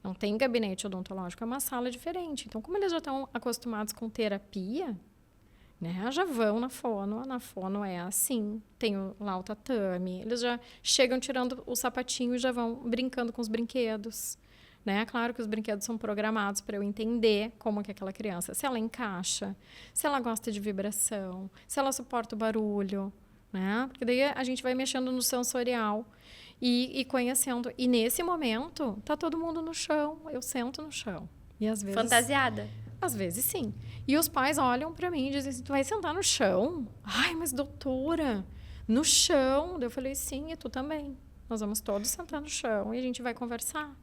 Speaker 2: Não tem gabinete odontológico, é uma sala diferente. Então, como eles já estão acostumados com terapia, né, já vão na fono é assim, tem lá o tatame, eles já chegam tirando o sapatinho e já vão brincando com os brinquedos, né? Claro que os brinquedos são programados para eu entender como que é aquela criança, se ela encaixa, se ela gosta de vibração, se ela suporta o barulho, né? Porque daí a gente vai mexendo no sensorial e conhecendo. E nesse momento, tá todo mundo no chão, eu sento no chão. E às vezes...
Speaker 1: Fantasiada?
Speaker 2: Às vezes, sim. E os pais olham para mim e dizem assim, tu vai sentar no chão? Ai, mas doutora, no chão? Eu falei, sim, e tu também. Nós vamos todos sentar no chão e a gente vai conversar.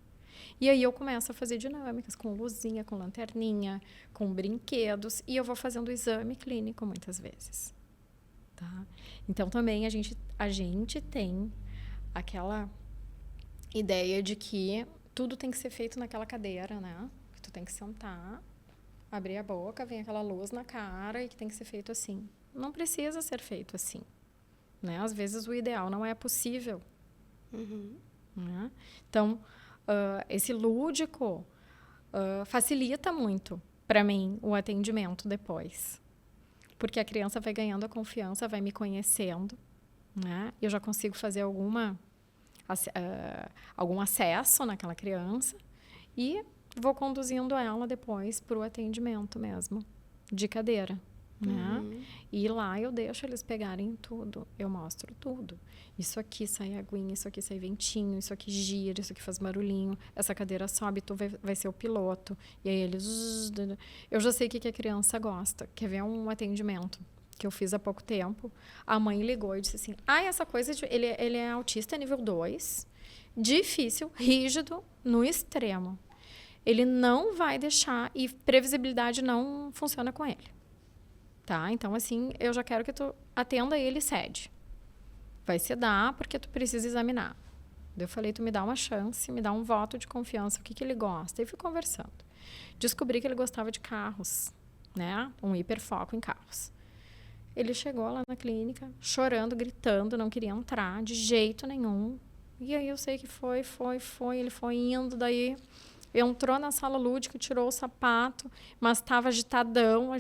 Speaker 2: E aí eu começo a fazer dinâmicas com luzinha, com lanterninha, com brinquedos. E eu vou fazendo o exame clínico muitas vezes. Tá? Então, também a gente tem aquela ideia de que tudo tem que ser feito naquela cadeira, né? Que tu tem que sentar, abrir a boca, vem aquela luz na cara e que tem que ser feito assim. Não precisa ser feito assim. Né? Às vezes o ideal não é possível. Né? Então, esse lúdico facilita muito para mim o atendimento depois. Porque a criança vai ganhando a confiança, vai me conhecendo. Né? Eu já consigo fazer algum acesso naquela criança e vou conduzindo ela depois para o atendimento mesmo, de cadeira. Né? E lá eu deixo eles pegarem tudo, eu mostro tudo. Isso aqui sai aguinha, isso aqui sai ventinho, isso aqui gira, isso aqui faz barulhinho, essa cadeira sobe, tu vai ser o piloto. E aí eles... Eu já sei o que a criança gosta. Quer ver um atendimento que eu fiz há pouco tempo? A mãe ligou e disse assim, essa coisa, ele é autista nível 2, difícil, rígido, no extremo. Ele não vai deixar, e previsibilidade não funciona com ele. Tá? Então, assim, eu já quero que tu atenda ele e cede. Vai sedar porque tu precisa examinar. Eu falei, tu me dá uma chance, me dá um voto de confiança, o que ele gosta. E fui conversando. Descobri que ele gostava de carros, né? Um hiperfoco em carros. Ele chegou lá na clínica, chorando, gritando, não queria entrar de jeito nenhum. E aí eu sei que foi, ele foi indo, daí... Entrou na sala lúdica, tirou o sapato, mas estava agitadão.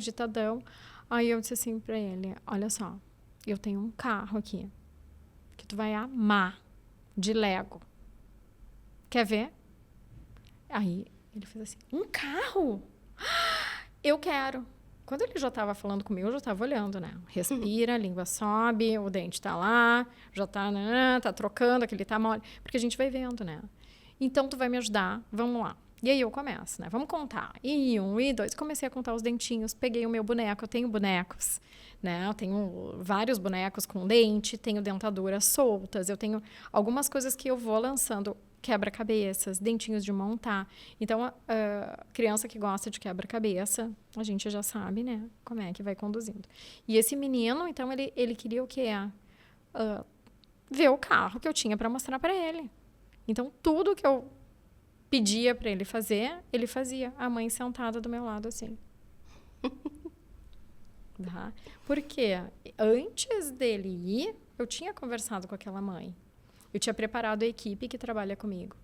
Speaker 2: Aí eu disse assim para ele, olha só, eu tenho um carro aqui, que tu vai amar, de Lego. Quer ver? Aí ele fez assim, um carro? Eu quero. Quando ele já estava falando comigo, eu já estava olhando, né? Respira, a língua sobe, o dente está lá, já tá trocando, aquele tá mole. Porque a gente vai vendo, né? Então, tu vai me ajudar, vamos lá. E aí eu começo, né? Vamos contar. E 1, e 2. Comecei a contar os dentinhos, peguei o meu boneco. Eu tenho bonecos, né? Eu tenho vários bonecos com dente, tenho dentaduras soltas, eu tenho algumas coisas que eu vou lançando. Quebra-cabeças, dentinhos de montar. Então, a criança que gosta de quebra-cabeça, a gente já sabe, né? Como é que vai conduzindo. E esse menino, então, ele queria o quê? Ver o carro que eu tinha para mostrar para ele. Então, tudo que eu pedia para ele fazer, ele fazia. A mãe sentada do meu lado, assim. Tá? Porque antes dele ir, eu tinha conversado com aquela mãe. Eu tinha preparado a equipe que trabalha comigo.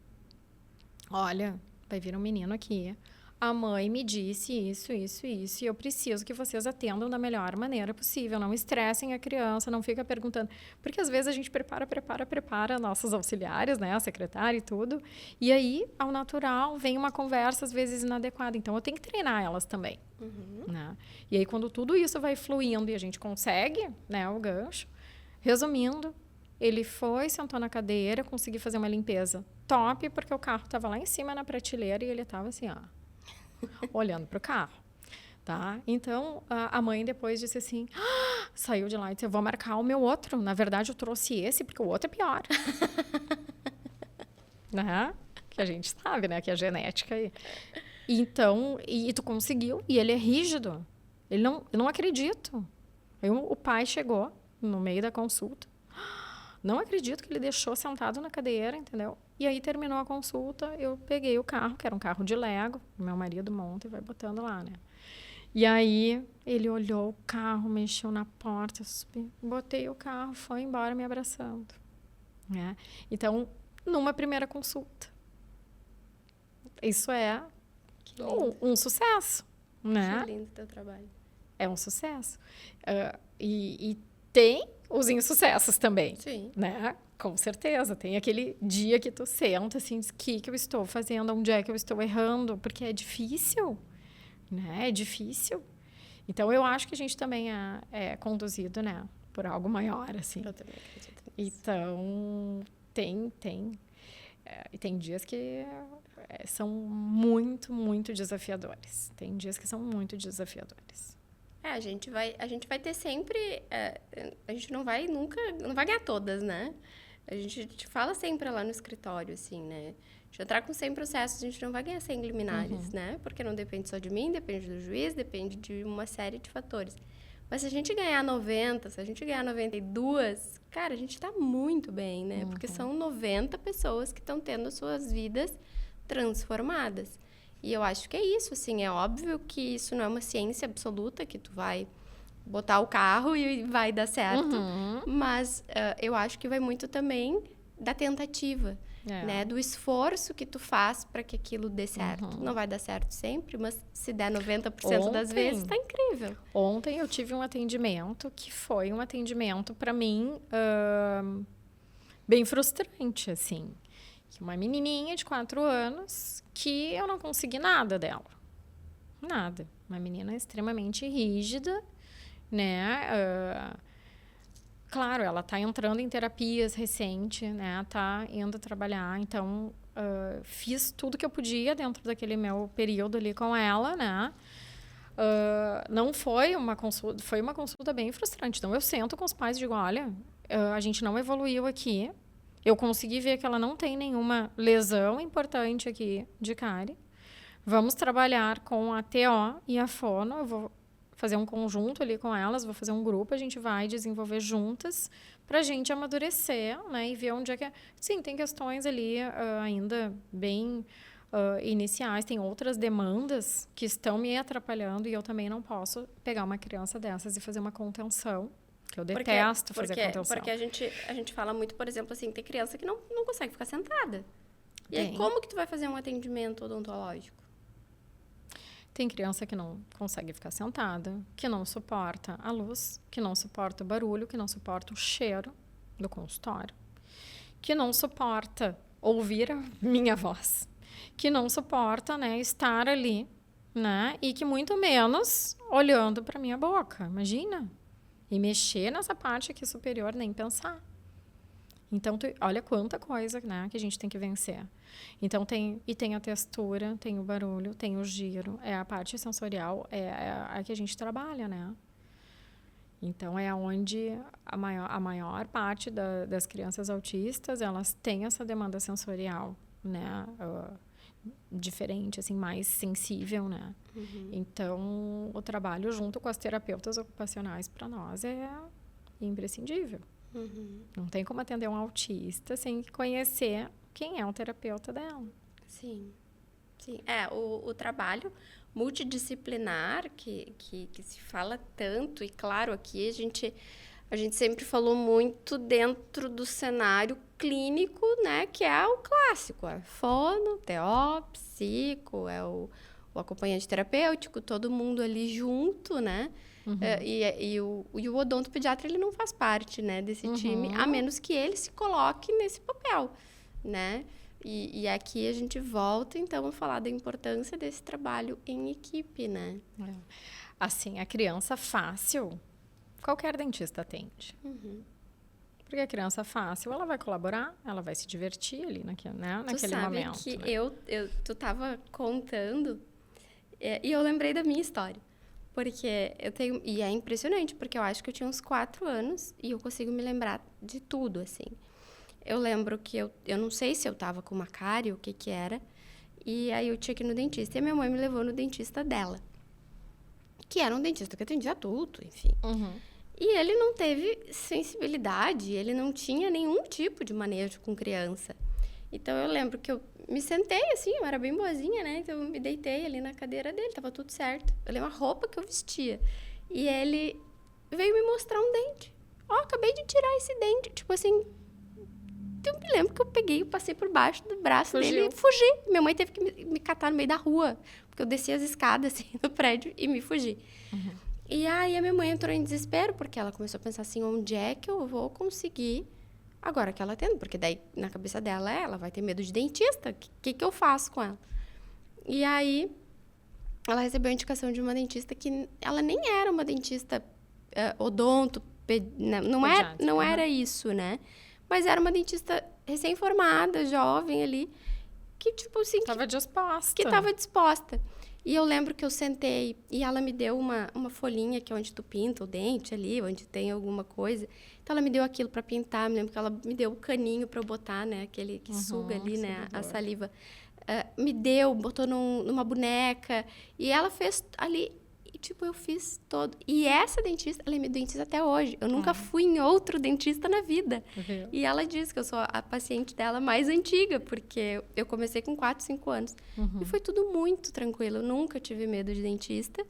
Speaker 2: Olha, vai vir um menino aqui. A mãe me disse isso, e eu preciso que vocês atendam da melhor maneira possível. Não estressem a criança, não fica perguntando. Porque às vezes a gente prepara nossos auxiliares, né? A secretária e tudo. E aí, ao natural, vem uma conversa às vezes inadequada. Então, eu tenho que treinar elas também. Né? E aí, quando tudo isso vai fluindo e a gente consegue, né, o gancho, resumindo, ele foi, sentou na cadeira, consegui fazer uma limpeza top, porque o carro estava lá em cima na prateleira e ele estava assim, ó, olhando para o carro. Tá? Então, a mãe depois disse assim, saiu de lá e disse, eu vou marcar o meu outro. Na verdade, eu trouxe esse, porque o outro é pior. Né? Que a gente sabe, né? Que é genética. Então, e tu conseguiu. E ele é rígido. Eu não acredito. Aí o pai chegou no meio da consulta. Não acredito que ele deixou sentado na cadeira, entendeu? E aí terminou a consulta, eu peguei o carro, que era um carro de Lego, meu marido monta e vai botando lá, né? E aí ele olhou o carro, mexeu na porta, subi, botei o carro, foi embora me abraçando. Né? Então, numa primeira consulta. Isso é um sucesso. Né?
Speaker 1: Que lindo teu trabalho.
Speaker 2: É um sucesso. E tem os insucessos também.
Speaker 1: Sim.
Speaker 2: Né? Com certeza, tem aquele dia que tu senta assim, diz, o que eu estou fazendo, onde é que eu estou errando, porque é difícil, né? É difícil. Então, eu acho que a gente também é conduzido, né, por algo maior, assim.
Speaker 1: Eu também acredito nisso.
Speaker 2: Então, e tem dias que são muito, muito desafiadores. Tem dias que são muito desafiadores.
Speaker 1: A gente vai ter sempre... a gente não vai ganhar todas, né? A gente te fala sempre lá no escritório, assim, né? De entrar com 100 processos, a gente não vai ganhar 100 liminares, né? Porque não depende só de mim, depende do juiz, depende de uma série de fatores. Mas se a gente ganhar 90, se a gente ganhar 92, cara, a gente tá muito bem, né? Porque são 90 pessoas que estão tendo as suas vidas transformadas. E eu acho que é isso, assim, é óbvio que isso não é uma ciência absoluta, que tu vai botar o carro e vai dar certo. Mas eu acho que vai muito também da tentativa, né? Do esforço que tu faz para que aquilo dê certo. Não vai dar certo sempre, mas se der 90% das vezes, tá incrível.
Speaker 2: Ontem eu tive um atendimento que foi um atendimento, para mim, bem frustrante, assim. Uma menininha de 4 anos que eu não consegui nada dela. Nada. Uma menina extremamente rígida, né? Claro, ela tá entrando em terapias recente, né? Tá indo trabalhar. Então, fiz tudo que eu podia dentro daquele meu período ali com ela, né? Não foi uma consulta... Foi uma consulta bem frustrante. Então, eu sento com os pais e digo, olha, a gente não evoluiu aqui. Eu consegui ver que ela não tem nenhuma lesão importante aqui de cárie. Vamos trabalhar com a TO e a fono. Eu vou fazer um conjunto ali com elas, vou fazer um grupo, a gente vai desenvolver juntas para a gente amadurecer, né? E ver onde é que é. Sim, tem questões ali ainda bem iniciais, tem outras demandas que estão me atrapalhando e eu também não posso pegar uma criança dessas e fazer uma contenção. Que eu detesto fazer contenção.
Speaker 1: Porque a gente fala muito, por exemplo, assim, tem criança que não consegue ficar sentada. E aí, como que tu vai fazer um atendimento odontológico?
Speaker 2: Tem criança que não consegue ficar sentada, que não suporta a luz, que não suporta o barulho, que não suporta o cheiro do consultório, que não suporta ouvir a minha voz, que não suporta, né, estar ali, né, e que muito menos olhando para minha boca. Imagina! E mexer nessa parte aqui superior, nem pensar. Então, olha quanta coisa, né, que a gente tem que vencer. Então, tem a textura, tem o barulho, tem o giro. É a parte sensorial, é a que a gente trabalha, né? Então, é onde a maior parte das crianças autistas, elas têm essa demanda sensorial, né? Diferente, assim, mais sensível, né? Então, o trabalho junto com as terapeutas ocupacionais para nós é imprescindível. Não tem como atender um autista sem conhecer quem é o terapeuta dela.
Speaker 1: Sim. O trabalho multidisciplinar que se fala tanto, e claro, aqui a gente sempre falou muito dentro do cenário clínico, né, que é o clássico, é fono, TO, psico, é o acompanhante terapêutico, todo mundo ali junto, né? E o odontopediatra, ele não faz parte, né, desse time, a menos que ele se coloque nesse papel, né? E aqui a gente volta, então, a falar da importância desse trabalho em equipe, né?
Speaker 2: Assim, a criança fácil, qualquer dentista atende. Porque a criança fácil, ela vai colaborar, ela vai se divertir ali naquele momento.
Speaker 1: Tu sabe que
Speaker 2: né?
Speaker 1: tu tava contando, e eu lembrei da minha história. Porque eu tenho... E é impressionante, porque eu acho que eu tinha uns 4 anos e eu consigo me lembrar de tudo, assim. Eu lembro que eu não sei se eu tava com uma cárie, o que era, e aí eu tinha que ir no dentista. E a minha mãe me levou no dentista dela, que era um dentista que atendia adulto, enfim. E ele não teve sensibilidade, ele não tinha nenhum tipo de manejo com criança. Então, eu lembro que eu me sentei assim, eu era bem boazinha, né? Então, eu me deitei ali na cadeira dele, tava tudo certo. Eu lembro a roupa que eu vestia. E ele veio me mostrar um dente. Acabei de tirar esse dente. Tipo assim, eu me lembro que eu peguei, passei por baixo do braço dele e fugi. Minha mãe teve que me catar no meio da rua, porque eu desci as escadas assim, do prédio e me fugi. E aí, a minha mãe entrou em desespero, porque ela começou a pensar assim, onde é que eu vou conseguir agora que ela tendo, porque daí na cabeça dela ela vai ter medo de dentista, o que eu faço com ela? E aí ela recebeu a indicação de uma dentista que ela nem era uma dentista odonto, não era isso, né? Mas era uma dentista recém-formada, jovem ali, que tipo assim...
Speaker 2: Estava disposta.
Speaker 1: Que estava disposta. E eu lembro que eu sentei e ela me deu uma folhinha, que é onde tu pinta o dente ali, onde tem alguma coisa. Então, ela me deu aquilo para pintar. Me lembro que ela me deu o caninho para eu botar, né? Aquele que suga ali, né? A saliva. Botou numa boneca. E ela fez ali. E, tipo, eu fiz todo. E essa dentista, ela é minha dentista até hoje. Eu nunca fui em outro dentista na vida.
Speaker 2: Viu?
Speaker 1: E ela disse que eu sou a paciente dela mais antiga, porque eu comecei com 4, 5 anos. E foi tudo muito tranquilo. Eu nunca tive medo de dentista.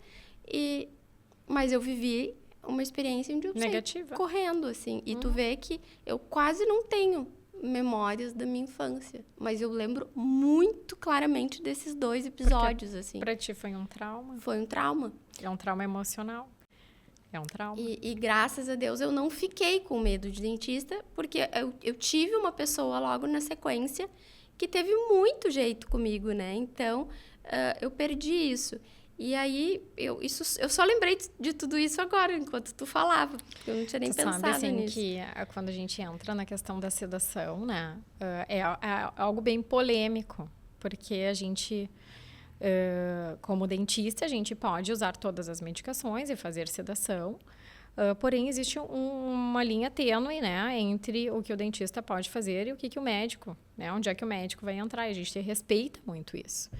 Speaker 1: Mas eu vivi uma experiência onde eu
Speaker 2: negativa,
Speaker 1: saí correndo, assim. E tu vê que eu quase não tenho memórias da minha infância. Mas eu lembro muito claramente desses 2 episódios, assim.
Speaker 2: Pra ti foi um trauma?
Speaker 1: Foi um trauma.
Speaker 2: É um trauma emocional. É um trauma.
Speaker 1: E graças a Deus eu não fiquei com medo de dentista, porque eu tive uma pessoa logo na sequência que teve muito jeito comigo, né? Então, eu perdi isso. E aí, eu só lembrei de tudo isso agora, enquanto tu falava, porque eu não tinha nem pensado
Speaker 2: sabe, assim,
Speaker 1: nisso.
Speaker 2: que quando a gente entra na questão da sedação, né? É algo bem polêmico, porque a gente... como dentista, a gente pode usar todas as medicações e fazer sedação, porém, existe uma linha tênue, né, entre o que o dentista pode fazer e o que o médico, né, onde é que o médico vai entrar, e a gente respeita muito isso.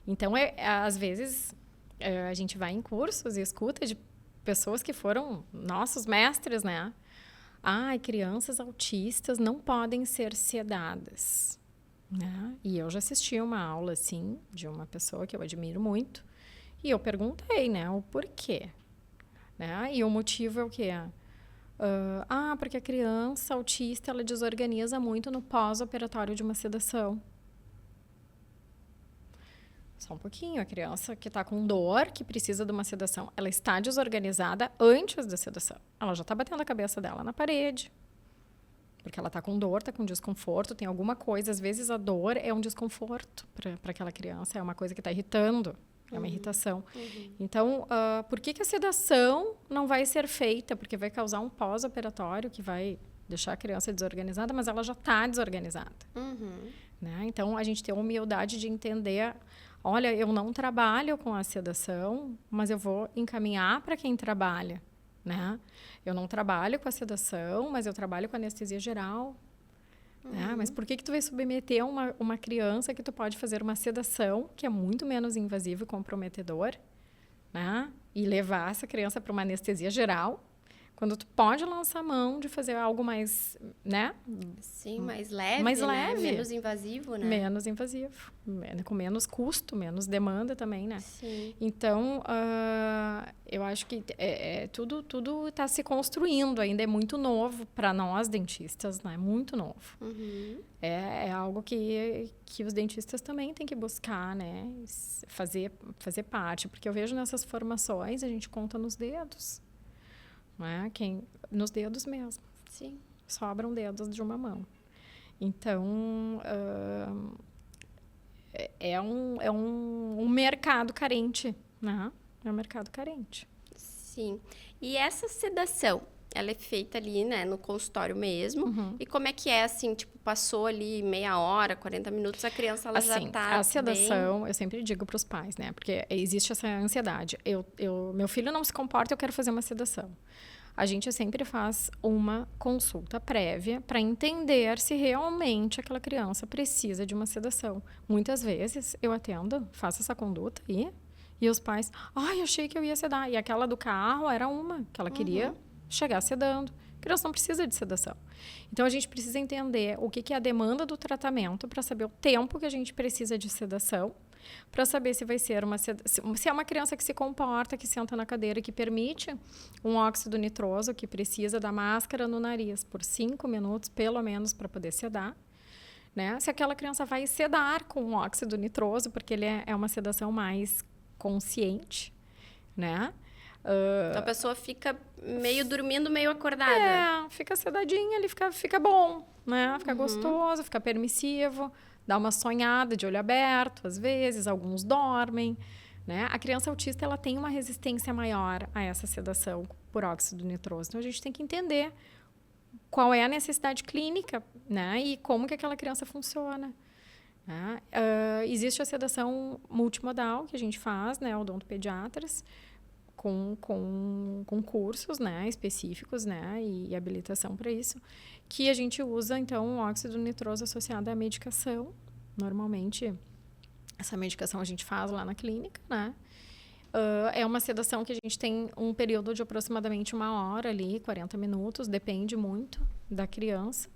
Speaker 2: Então, às vezes, a gente vai em cursos e escuta de pessoas que foram nossos mestres, né? Crianças autistas não podem ser sedadas. Né? E eu já assisti uma aula, assim, de uma pessoa que eu admiro muito. E eu perguntei, né, o porquê. Né? E o motivo é o quê? Porque a criança autista, ela desorganiza muito no pós-operatório de uma sedação. Só um pouquinho. A criança que está com dor, que precisa de uma sedação, ela está desorganizada antes da sedação. Ela já está batendo a cabeça dela na parede. Porque ela está com dor, está com desconforto, tem alguma coisa. Às vezes a dor é um desconforto para aquela criança, é uma coisa que está irritando, é uma irritação. Então, por que a sedação não vai ser feita? Porque vai causar um pós-operatório que vai deixar a criança desorganizada, mas ela já está desorganizada. Né? Então, a gente tem a humildade de entender... Olha, eu não trabalho com a sedação, mas eu vou encaminhar para quem trabalha. Né? Eu não trabalho com a sedação, mas eu trabalho com anestesia geral. Né? Mas por que tu vai submeter uma criança que tu pode fazer uma sedação, que é muito menos invasivo e comprometedor, né? E levar essa criança para uma anestesia geral, quando tu pode lançar a mão de fazer algo mais, né?
Speaker 1: Sim, mais leve,
Speaker 2: mais
Speaker 1: né?
Speaker 2: leve.
Speaker 1: Menos invasivo, né?
Speaker 2: Menos invasivo. Com menos custo, menos demanda também, né?
Speaker 1: Sim.
Speaker 2: Então, eu acho que tudo está se construindo, ainda é muito novo para nós dentistas, né? Muito novo. É algo que os dentistas também têm que buscar, né? Fazer parte, porque eu vejo nessas formações, a gente conta nos dedos. Não é? Nos dedos mesmo.
Speaker 1: Sim.
Speaker 2: Sobram dedos de uma mão. Então, é um mercado carente, né? É um mercado carente.
Speaker 1: Sim. E essa sedação, ela é feita ali, né, no consultório mesmo? E como é que é, assim, tipo, passou ali meia hora, 40 minutos, a criança, ela já tá
Speaker 2: a sedação,
Speaker 1: bem...
Speaker 2: eu sempre digo para os pais, né? Porque existe essa ansiedade. Meu filho não se comporta, eu quero fazer uma sedação. A gente sempre faz uma consulta prévia para entender se realmente aquela criança precisa de uma sedação. Muitas vezes eu atendo, faço essa conduta e os pais, achei que eu ia sedar. E aquela do carro era uma que ela queria chegar sedando. A criança não precisa de sedação. Então, a gente precisa entender o que é a demanda do tratamento para saber o tempo que a gente precisa de sedação, para saber se vai ser se é uma criança que se comporta, que senta na cadeira, que permite um óxido nitroso, que precisa da máscara no nariz por 5 minutos, pelo menos, para poder sedar. Né? Se aquela criança vai sedar com um óxido nitroso, porque ele é uma sedação mais consciente, né?
Speaker 1: Então, a pessoa fica meio dormindo, meio acordada.
Speaker 2: Fica sedadinha, ele fica bom, né? Fica gostoso, fica permissivo, dá uma sonhada de olho aberto, às vezes, alguns dormem, né? A criança autista, ela tem uma resistência maior a essa sedação por óxido nitroso. Então, a gente tem que entender qual é a necessidade clínica, né? E como que aquela criança funciona. Né? Existe a sedação multimodal que a gente faz, né? Odontopediatras, com cursos, né, específicos, né, e habilitação para isso, que a gente usa, então, o óxido nitroso associado à medicação. Normalmente, essa medicação a gente faz lá na clínica, né? É uma sedação que a gente tem um período de aproximadamente 1 hora ali, 40 minutos, depende muito da criança.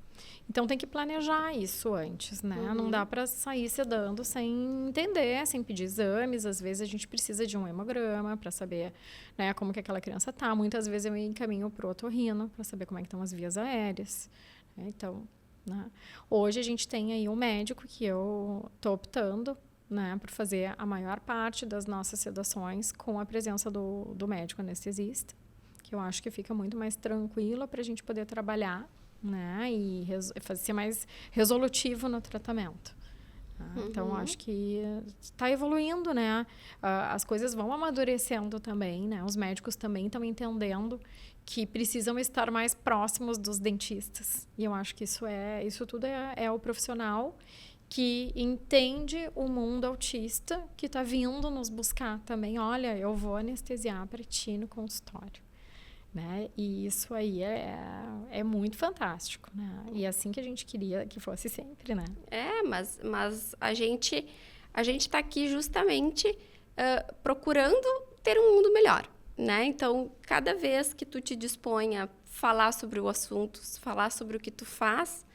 Speaker 2: Então, tem que planejar isso antes, né? Não dá para sair sedando sem entender, sem pedir exames. Às vezes, a gente precisa de um hemograma para saber, né, como que aquela criança está. Muitas vezes, eu encaminho para o otorrino para saber como é que estão as vias aéreas. Né? Então, né? Hoje, a gente tem aí um médico que eu estou optando, né, por fazer a maior parte das nossas sedações com a presença do médico anestesista, que eu acho que fica muito mais tranquilo para a gente poder trabalhar, né, e ser mais resolutivo no tratamento. Então, acho que está evoluindo, né? As coisas vão amadurecendo também, né? Os médicos também estão entendendo que precisam estar mais próximos dos dentistas. E eu acho que isso tudo é o profissional que entende o mundo autista, que está vindo nos buscar também. Olha, eu vou anestesiar para ti no consultório. Né? E isso aí é muito fantástico, né? E é assim que a gente queria que fosse sempre, né?
Speaker 1: Mas a gente está aqui justamente procurando ter um mundo melhor, né? Então, cada vez que tu te dispõe a falar sobre o assunto, falar sobre o que tu faz,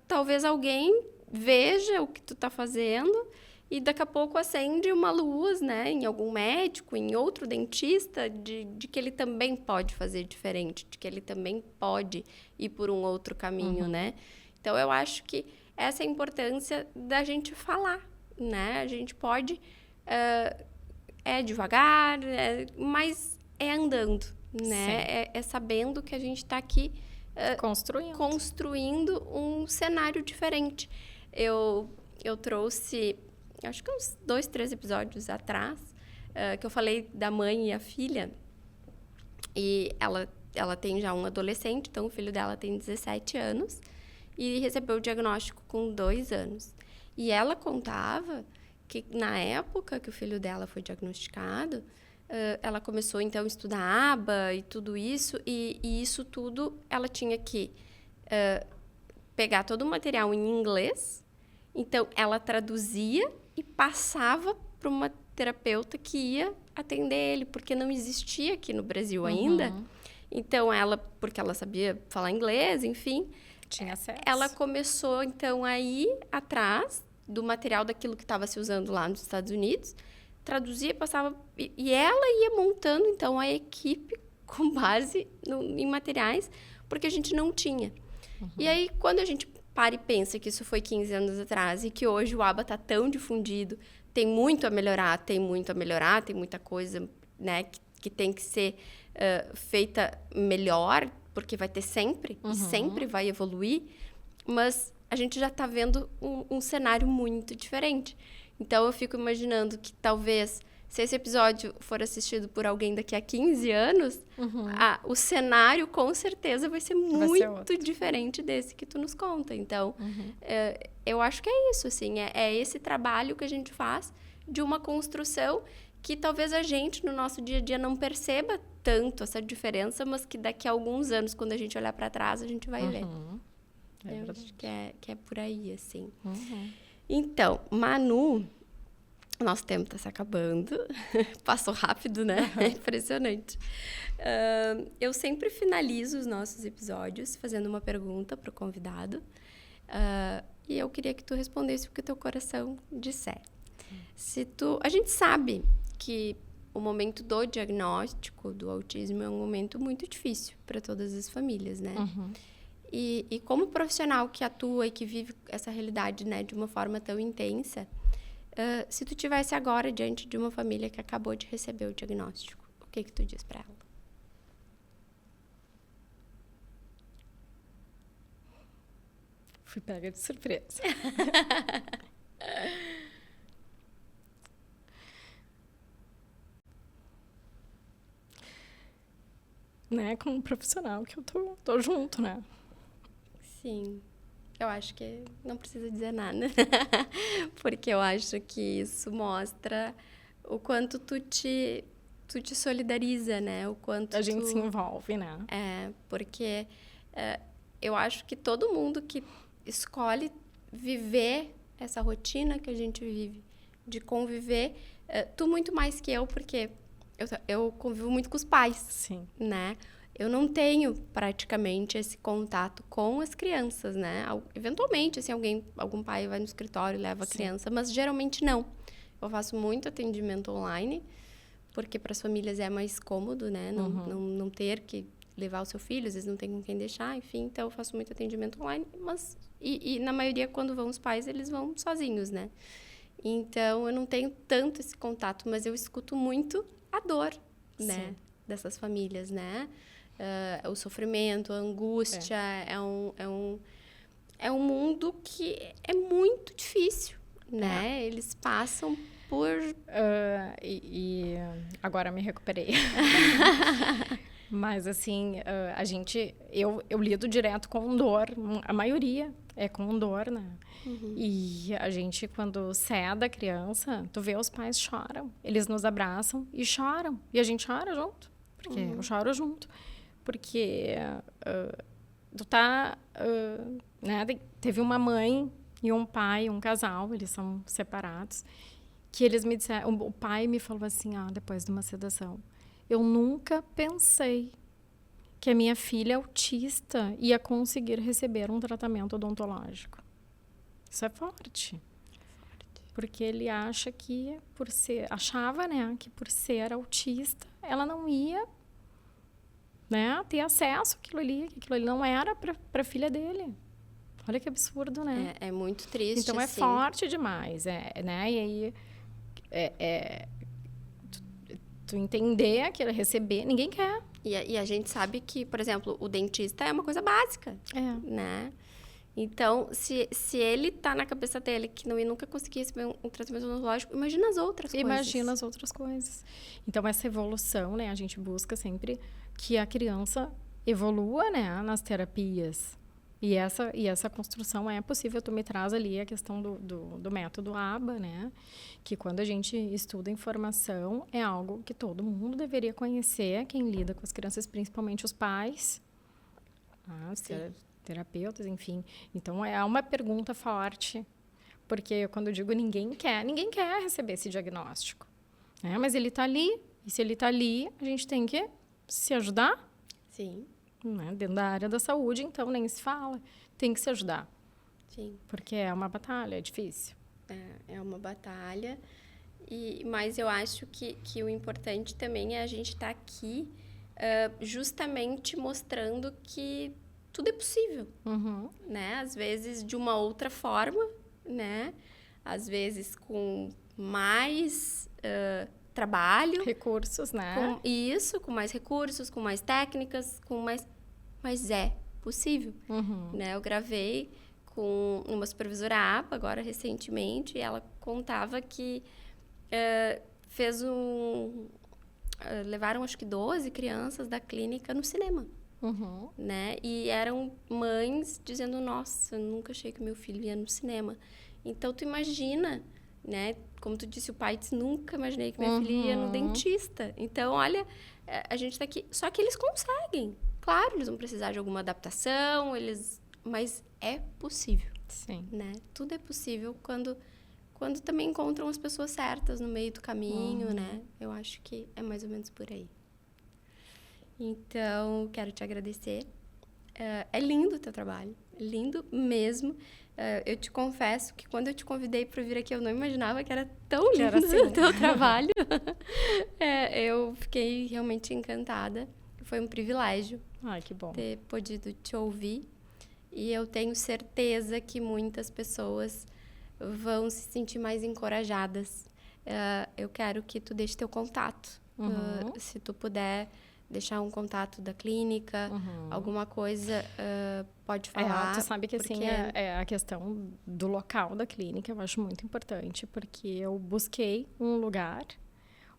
Speaker 1: talvez alguém veja o que tu está fazendo e daqui a pouco acende uma luz, né, em algum médico, em outro dentista, de que ele também pode fazer diferente, de que ele também pode ir por um outro caminho, né? Então, eu acho que essa é a importância da gente falar, né? A gente pode... devagar, mas é andando, né? É sabendo que a gente está aqui... construindo um cenário diferente. Eu trouxe... acho que uns 2, 3 episódios atrás, que eu falei da mãe e a filha. E ela tem já um adolescente, então o filho dela tem 17 anos. E recebeu o diagnóstico com 2 anos. E ela contava que, na época que o filho dela foi diagnosticado, ela começou, então, a estudar aba e tudo isso. E isso tudo, ela tinha que pegar todo o material em inglês. Então, ela traduzia e passava para uma terapeuta que ia atender ele, porque não existia aqui no Brasil ainda. Então, porque ela sabia falar inglês, enfim,
Speaker 2: tinha acesso.
Speaker 1: Ela começou, então, a ir atrás do material daquilo que estava se usando lá nos Estados Unidos, traduzia, passava... E ela ia montando, então, a equipe com base em materiais, porque a gente não tinha. E aí, quando a gente para e pensa que isso foi 15 anos atrás e que hoje o ABA está tão difundido, tem muito a melhorar, tem muita coisa, né, que tem que ser feita melhor, porque vai ter sempre, e sempre vai evoluir, mas a gente já está vendo um cenário muito diferente. Então, eu fico imaginando que talvez, se esse episódio for assistido por alguém daqui a 15 anos, o cenário, com certeza, vai ser muito diferente desse que tu nos conta. Então, eu acho que é isso, assim, é esse trabalho que a gente faz de uma construção que talvez a gente, no nosso dia a dia, não perceba tanto essa diferença, mas que daqui a alguns anos, quando a gente olhar para trás, a gente vai ver. Eu acho que é por aí, assim. Então, Manu... Nosso tempo está se acabando. Passou rápido, né? É impressionante. Eu sempre finalizo os nossos episódios fazendo uma pergunta para o convidado. E eu queria que tu respondesse o que o teu coração disser. A gente sabe que o momento do diagnóstico do autismo é um momento muito difícil para todas as famílias, né? E como profissional que atua e que vive essa realidade, né, de uma forma tão intensa... se tu tivesse agora diante de uma família que acabou de receber o diagnóstico, o que tu diz pra ela?
Speaker 2: Fui pega de surpresa. Né, como profissional que eu tô junto, né?
Speaker 1: Sim, eu acho que não precisa dizer nada, porque eu acho que isso mostra o quanto tu te solidariza, né? O quanto
Speaker 2: A gente se envolve, né?
Speaker 1: Porque eu acho que todo mundo que escolhe viver essa rotina que a gente vive, de conviver, tu muito mais que eu, porque eu convivo muito com os pais,
Speaker 2: Sim.
Speaker 1: né? Eu não tenho praticamente esse contato com as crianças, né? Eventualmente, assim, algum pai vai no escritório e leva a criança, mas geralmente não. Eu faço muito atendimento online, porque para as famílias é mais cômodo, né? Não ter que levar o seu filho, às vezes não tem com quem deixar, enfim. Então, eu faço muito atendimento online, mas... E na maioria, quando vão os pais, eles vão sozinhos, né? Então, eu não tenho tanto esse contato, mas eu escuto muito a dor, né? Dessas famílias, né? O sofrimento, a angústia, é um mundo que é muito difícil, né? Eles passam por...
Speaker 2: E agora me recuperei. Mas, assim, eu lido direto com dor. A maioria é com dor, né? E a gente, quando cede a criança, tu vê os pais choram. Eles nos abraçam e choram. E a gente chora junto. Porque eu choro junto. Porque tu tá... né? Teve uma mãe e um pai, um casal, eles são separados, que eles me disseram... O pai me falou assim, depois de uma sedação, eu nunca pensei que a minha filha autista ia conseguir receber um tratamento odontológico. Isso é forte. Porque ele acha que achava, né, que por ser autista, ela não ia, né, ter acesso àquilo ali, que aquilo ali não era para a filha dele. Olha que absurdo, né?
Speaker 1: É muito triste,
Speaker 2: então é
Speaker 1: assim.
Speaker 2: forte demais, né? E aí tu entender que receber, ninguém quer.
Speaker 1: E a gente sabe que, por exemplo, o dentista é uma coisa básica, né? Então, se ele tá na cabeça dele que não ia nunca conseguir receber um tratamento odontológico, imagina as outras coisas.
Speaker 2: Imagina as outras coisas. Então, essa evolução, né? A gente busca sempre que a criança evolua, né? Nas terapias. E essa construção é possível. Tu me traz ali a questão do método ABA, né? Que quando a gente estuda informação, é algo que todo mundo deveria conhecer, quem lida com as crianças, principalmente os pais, terapeutas, enfim. Então, é uma pergunta forte, porque quando eu digo ninguém quer receber esse diagnóstico. Né? Mas ele está ali, e se ele está ali, a gente tem que se ajudar.
Speaker 1: Sim.
Speaker 2: Né? Dentro da área da saúde, então, nem se fala. Tem que se ajudar.
Speaker 1: Sim.
Speaker 2: Porque é uma batalha, é difícil.
Speaker 1: É uma batalha. Mas eu acho que o importante também é a gente estar aqui justamente mostrando que tudo é possível. Né? Às vezes de uma outra forma, né? Às vezes com mais... trabalho.
Speaker 2: Recursos, né?
Speaker 1: Com mais recursos, com mais técnicas, mas é possível. Né? Eu gravei com uma supervisora APA, agora recentemente, e ela contava que levaram acho que 12 crianças da clínica no cinema. Né? E eram mães dizendo, nossa, eu nunca achei que meu filho ia no cinema. Então, tu imagina... Né? Como tu disse, o pai disse, nunca imaginei que minha filha ia no dentista. Então, olha, a gente tá aqui... Só que eles conseguem. Claro, eles vão precisar de alguma adaptação, mas é possível.
Speaker 2: Sim.
Speaker 1: Né? Tudo é possível quando também encontram as pessoas certas no meio do caminho, né? Eu acho que é mais ou menos por aí. Então, quero te agradecer. É lindo o teu trabalho. É lindo mesmo. Eu te confesso que quando eu te convidei para vir aqui, eu não imaginava que era tão lindo o teu trabalho. Eu fiquei realmente encantada. Foi um privilégio
Speaker 2: que bom.
Speaker 1: ter podido te ouvir. E eu tenho certeza que muitas pessoas vão se sentir mais encorajadas. Eu quero que tu deixe teu contato Se tu puder deixar um contato da clínica, alguma coisa, pode falar.
Speaker 2: Tu sabe que assim, a questão do local da clínica eu acho muito importante, porque eu busquei um lugar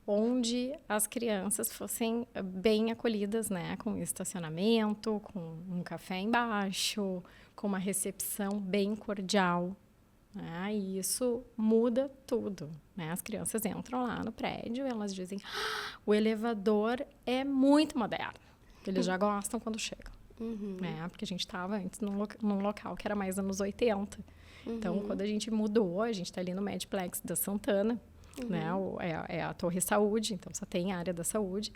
Speaker 2: onde as crianças fossem bem acolhidas, né? Com estacionamento, com um café embaixo, com uma recepção bem cordial. Né? E isso muda tudo. Né? As crianças entram lá no prédio e elas dizem: o elevador é muito moderno. Eles já gostam quando chegam. Né? Porque a gente estava antes num local que era mais anos 80. Então, quando a gente mudou, a gente está ali no Medplex da Santana. Né? É a Torre Saúde, então só tem a área da saúde.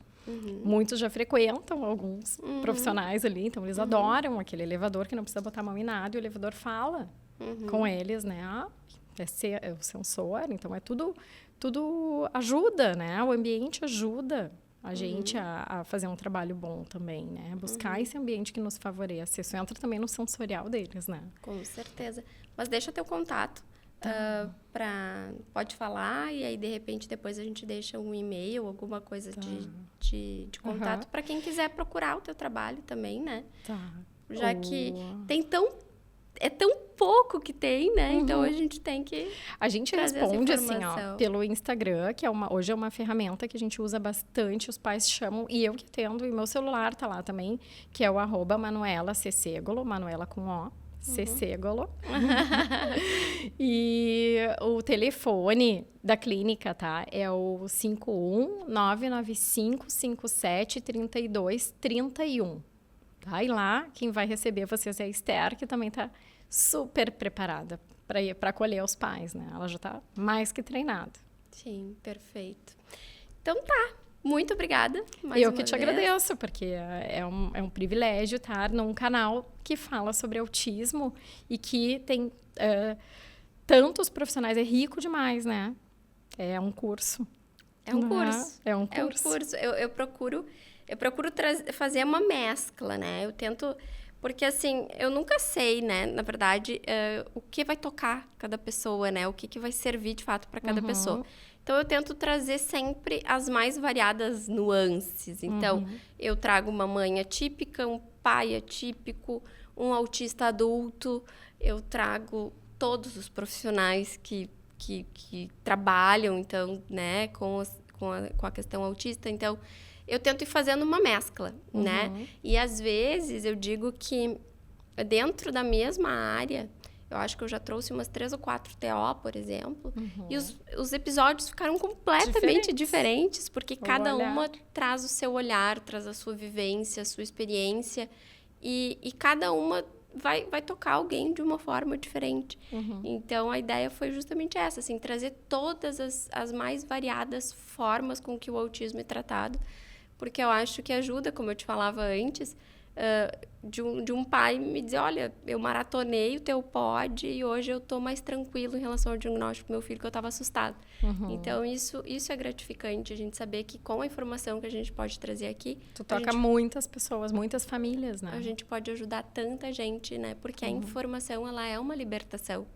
Speaker 2: Muitos já frequentam, alguns profissionais ali, então eles adoram aquele elevador que não precisa botar a mão em nada, e o elevador fala com eles, né? É o sensor, então é tudo ajuda, né? O ambiente ajuda a gente a fazer um trabalho bom também, né? Buscar esse ambiente que nos favoreça. Isso entra também no sensorial deles, né?
Speaker 1: Com certeza. Mas deixa teu contato. Pode falar e aí de repente depois a gente deixa um e-mail, alguma coisa de contato para quem quiser procurar o teu trabalho também, né? Já que é tão pouco que tem, né? Então a gente tem que
Speaker 2: a gente responde assim, ó, pelo Instagram, que hoje é uma ferramenta que a gente usa bastante, os pais chamam, e eu que atendo, e meu celular tá lá também, que é o @ManuelaCecegolo, Manuela com O. Cecegolo. E o telefone da clínica, tá? É o 51-995-57-32-31. Tá? E lá, quem vai receber vocês é a Esther, que também tá super preparada para acolher os pais, né? Ela já tá mais que treinada.
Speaker 1: Sim, perfeito. Então tá. Muito obrigada.
Speaker 2: Eu que te agradeço, porque é um privilégio estar num canal que fala sobre autismo e que tem tantos profissionais. É rico demais, né? É um curso.
Speaker 1: É um curso.
Speaker 2: É um curso.
Speaker 1: Eu procuro fazer uma mescla, né? Eu tento... Porque, assim, eu nunca sei, né? Na verdade, o que vai tocar cada pessoa, né? O que vai servir, de fato, para cada pessoa. Então, eu tento trazer sempre as mais variadas nuances. Então, eu trago uma mãe atípica, um pai atípico, um autista adulto. Eu trago todos os profissionais que trabalham, então, né, com a questão autista. Então, eu tento ir fazendo uma mescla, né? E, às vezes, eu digo que dentro da mesma área... Eu acho que eu já trouxe umas 3 ou 4 TO, por exemplo. E os episódios ficaram completamente diferentes porque cada uma traz o seu olhar, traz a sua vivência, a sua experiência. E cada uma vai tocar alguém de uma forma diferente. Então, a ideia foi justamente essa, assim, trazer todas as mais variadas formas com que o autismo é tratado. Porque eu acho que ajuda, como eu te falava antes... de um pai me dizer, olha, eu maratonei o teu pod e hoje eu tô mais tranquilo em relação ao diagnóstico do meu filho, que eu estava assustado. Então, isso é gratificante, a gente saber que com a informação que a gente pode trazer aqui...
Speaker 2: Tu toca muitas pessoas, muitas famílias, né?
Speaker 1: A gente pode ajudar tanta gente, né? Porque a informação, ela é uma libertação,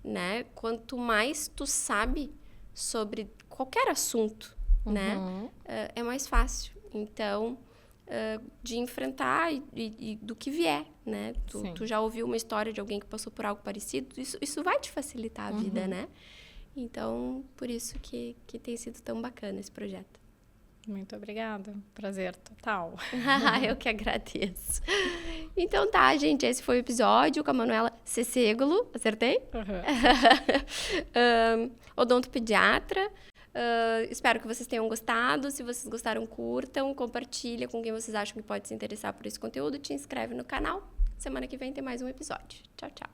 Speaker 1: né? Quanto mais tu sabe sobre qualquer assunto, né? É mais fácil. Então... de enfrentar e do que vier, né? Tu já ouviu uma história de alguém que passou por algo parecido? Isso vai te facilitar a vida, né? Então, por isso que tem sido tão bacana esse projeto.
Speaker 2: Muito obrigada. prazer total.
Speaker 1: Eu que agradeço. Então tá, gente, esse foi o episódio com a Manuela Cecegolo, acertei? Odontopediatra. Espero que vocês tenham gostado. Se vocês gostaram, curtam, compartilha com quem vocês acham que pode se interessar por esse conteúdo. Te inscreve no canal. Semana que vem tem mais um episódio. Tchau, tchau.